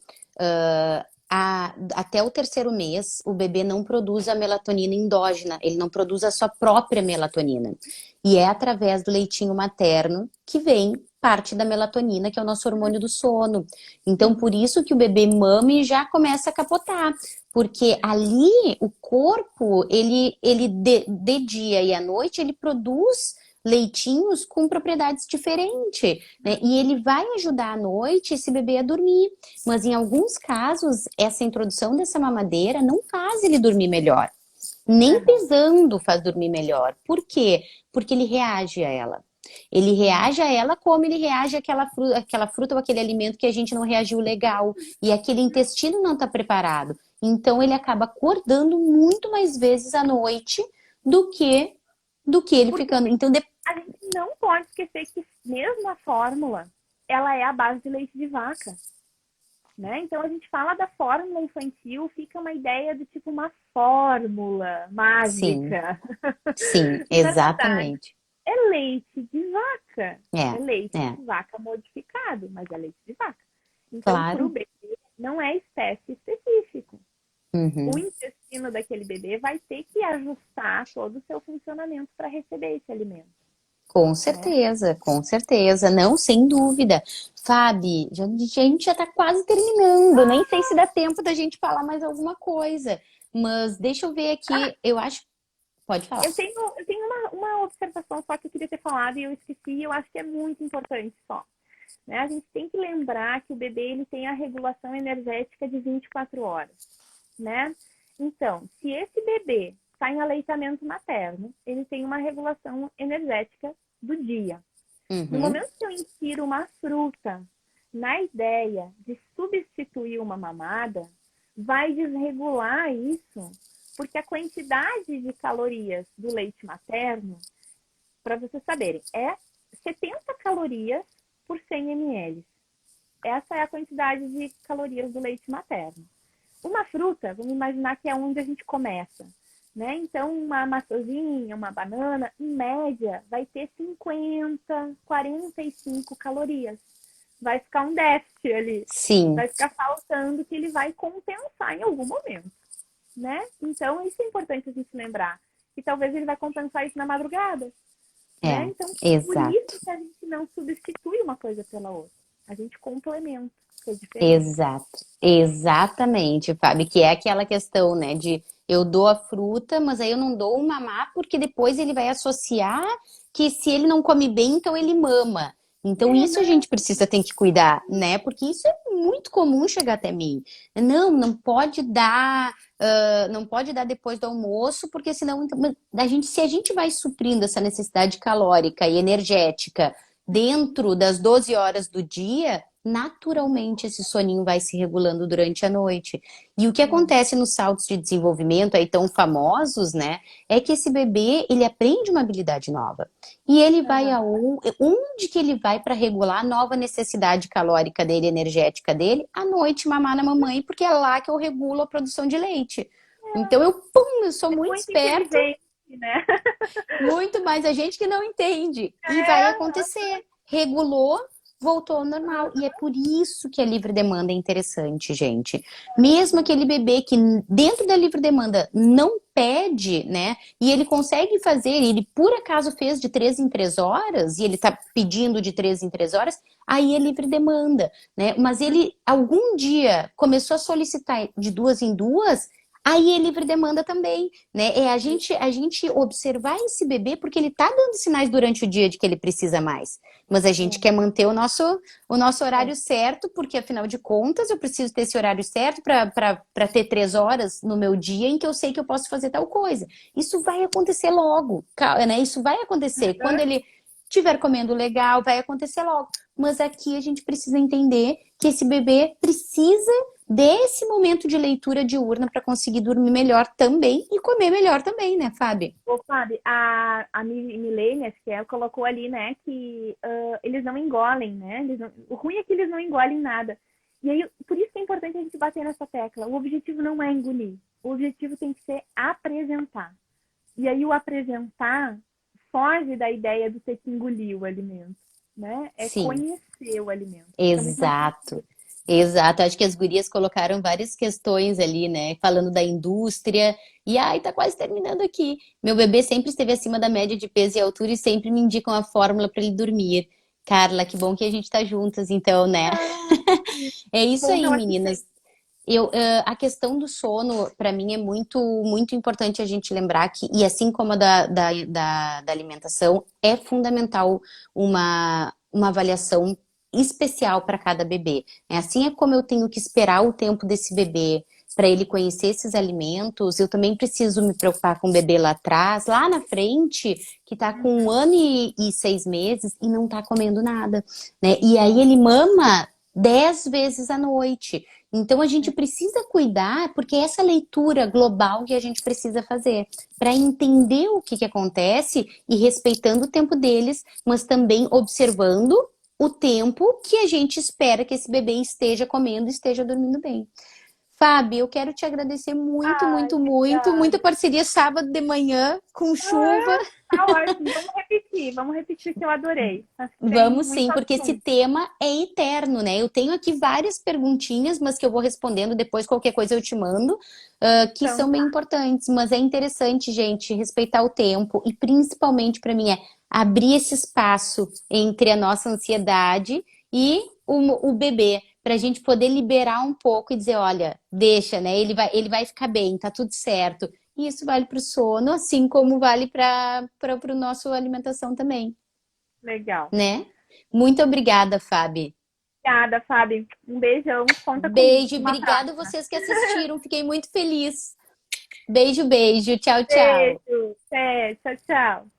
Até o terceiro mês, o bebê não produz a melatonina endógena, ele não produz a sua própria melatonina. E é através do leitinho materno que vem parte da melatonina, que é o nosso hormônio do sono. Então, Sim. por isso que o bebê mama e já começa a capotar. Porque ali o corpo, ele de dia e à noite, ele produz leitinhos com propriedades diferentes, né? E ele vai ajudar à noite esse bebê a dormir. Mas em alguns casos, essa introdução dessa mamadeira não faz ele dormir melhor. Nem Uhum. pesando faz dormir melhor. Por quê? Porque ele reage a ela. Ele reage a ela como ele reage àquela fruta ou aquele alimento que a gente não reagiu legal. E aquele intestino não está preparado. Então ele acaba acordando muito mais vezes à noite do que ele Porque ficando. Então, a gente não pode esquecer que mesmo a fórmula, ela é a base de leite de vaca. Né? Então a gente fala da fórmula infantil, fica uma ideia de tipo uma fórmula sim, mágica. sim, E na verdade exatamente. é leite de vaca. É leite É, de vaca modificado, mas é leite de vaca. Então, para o claro. bebê, não é espécie específico. O Uhum. intestino daquele bebê vai ter que ajustar todo o seu funcionamento para receber esse alimento. Com né? certeza, com certeza. Não, sem dúvida. Fábio, a gente já está quase terminando. Nem sei se dá tempo da gente falar mais alguma coisa. Mas deixa eu ver Ah, aqui. Eu acho. Pode falar. eu tenho uma observação só que eu queria ter falado e eu esqueci, e eu acho que é muito importante só. Né? A gente tem que lembrar que o bebê ele tem a regulação energética de 24 horas, né? Então, se esse bebê está em aleitamento materno, ele tem uma regulação energética do dia. No Uhum, momento que eu insiro uma fruta na ideia de substituir uma mamada, vai desregular isso, porque a quantidade de calorias do leite materno, para vocês saberem, é 70 calorias por 100 ml. Essa é a quantidade de calorias do leite materno. Uma fruta, vamos imaginar que é onde a gente começa. Né? Então, uma maçãzinha, uma banana, em média, vai ter 50, 45 calorias. Vai ficar um déficit ali. sim, Vai ficar faltando que ele vai compensar em algum momento. Né? Então, isso é importante a gente lembrar. E talvez ele vai compensar isso na madrugada. Né? é, Então, por exato. isso que a gente não substitui uma coisa pela outra. A gente complementa, que é diferente. Exato, exatamente, Fábio, que é aquela questão, né, de eu dou a fruta, mas aí eu não dou o mamar porque depois ele vai associar que se ele não come bem, então ele mama. Então É, isso a não. gente precisa ter que cuidar, né? Porque isso é muito comum chegar até mim. Não, não pode dar, não pode dar depois do almoço, porque senão se a gente vai suprindo essa necessidade calórica e energética dentro das 12 horas do dia, naturalmente esse soninho vai se regulando durante a noite. E o que acontece nos saltos de desenvolvimento aí tão famosos, né, é que esse bebê, ele aprende uma habilidade nova. E ele vai Aham. onde que ele vai para regular a nova necessidade calórica dele, energética dele? À noite, mamar na mamãe, porque é lá que eu regulo a produção de leite. Então eu sou É muito muito esperta, inteligente, né? muito mais a gente que não entende. E vai É, acontecer. Regulou, voltou ao normal. E é por isso que a livre demanda é interessante, gente. Mesmo aquele bebê que dentro da livre demanda não pede, né? E ele consegue fazer, ele por acaso fez de 3 em 3 horas, e ele tá pedindo de 3 em 3 horas, aí é livre demanda, né? Mas ele algum dia começou a solicitar de 2 em 2, aí é livre demanda também, né? É a gente observar esse bebê porque ele tá dando sinais durante o dia de que ele precisa mais. Mas a gente é, quer manter o nosso é. horário certo, porque afinal de contas eu preciso ter esse horário certo para ter 3 horas no meu dia em que eu sei que eu posso fazer tal coisa. Isso vai acontecer logo, né? Isso vai acontecer. Quando ele estiver comendo legal, vai acontecer logo. Mas aqui a gente precisa entender que esse bebê precisa desse momento de leitura diurna para conseguir dormir melhor também e comer melhor também, né, Fábio? Ô, Fábio, a Milene, acho que ela colocou ali, né, que eles não engolem, né? O ruim é que eles não engolem nada. E aí, por isso que é importante a gente bater nessa tecla. O objetivo não é engolir. O objetivo tem que ser apresentar. E aí, o apresentar foge da ideia de ter que engolir o alimento, né? É Sim, conhecer o alimento. Fica muito mais exato. Exato, acho que as gurias colocaram várias questões ali, né? Falando da indústria. E ai, tá quase terminando aqui. Meu bebê sempre esteve acima da média de peso e altura e sempre me indicam a fórmula para ele dormir. Carla, que bom que a gente tá juntas, então, né? ah, É isso bom ter aí, uma assistente. meninas. A questão do sono, para mim, é muito, muito importante a gente lembrar que, e assim como a da alimentação, é fundamental uma avaliação especial para cada bebê. Assim é como eu tenho que esperar o tempo desse bebê para ele conhecer esses alimentos, eu também preciso me preocupar com o bebê lá atrás, lá na frente, que está com 1 ano e 6 meses e não está comendo nada, né? E aí ele mama 10 vezes à noite. Então a gente precisa cuidar, porque é essa leitura global que a gente precisa fazer para entender o que acontece e respeitando o tempo deles, mas também observando o tempo que a gente espera que esse bebê esteja comendo e esteja dormindo bem. Fábio, eu quero te agradecer muito, Ai, muito, muito. Muita obrigada. parceria sábado de manhã com chuva. Tá ótimo. Vamos repetir que eu adorei. Acho que tem Vamos muito sim, porque esse assunto. tema é eterno, né? Eu tenho aqui várias perguntinhas, mas que eu vou respondendo depois, qualquer coisa eu te mando, que Então, são bem tá. importantes. Mas é interessante, gente, respeitar o tempo e principalmente para mim é abrir esse espaço entre a nossa ansiedade e o bebê, para a gente poder liberar um pouco e dizer, olha, deixa, né? Ele vai ficar bem, tá tudo certo. E isso vale para o sono, assim como vale para o nosso alimentação também, Legal. né? Muito obrigada, Fábio. Obrigada, Fábio. Um beijão. Conta comigo Beijo, uma obrigada próxima. vocês que assistiram. Fiquei muito feliz. Beijo, beijo. Tchau, tchau. Beijo. Até. Tchau, tchau.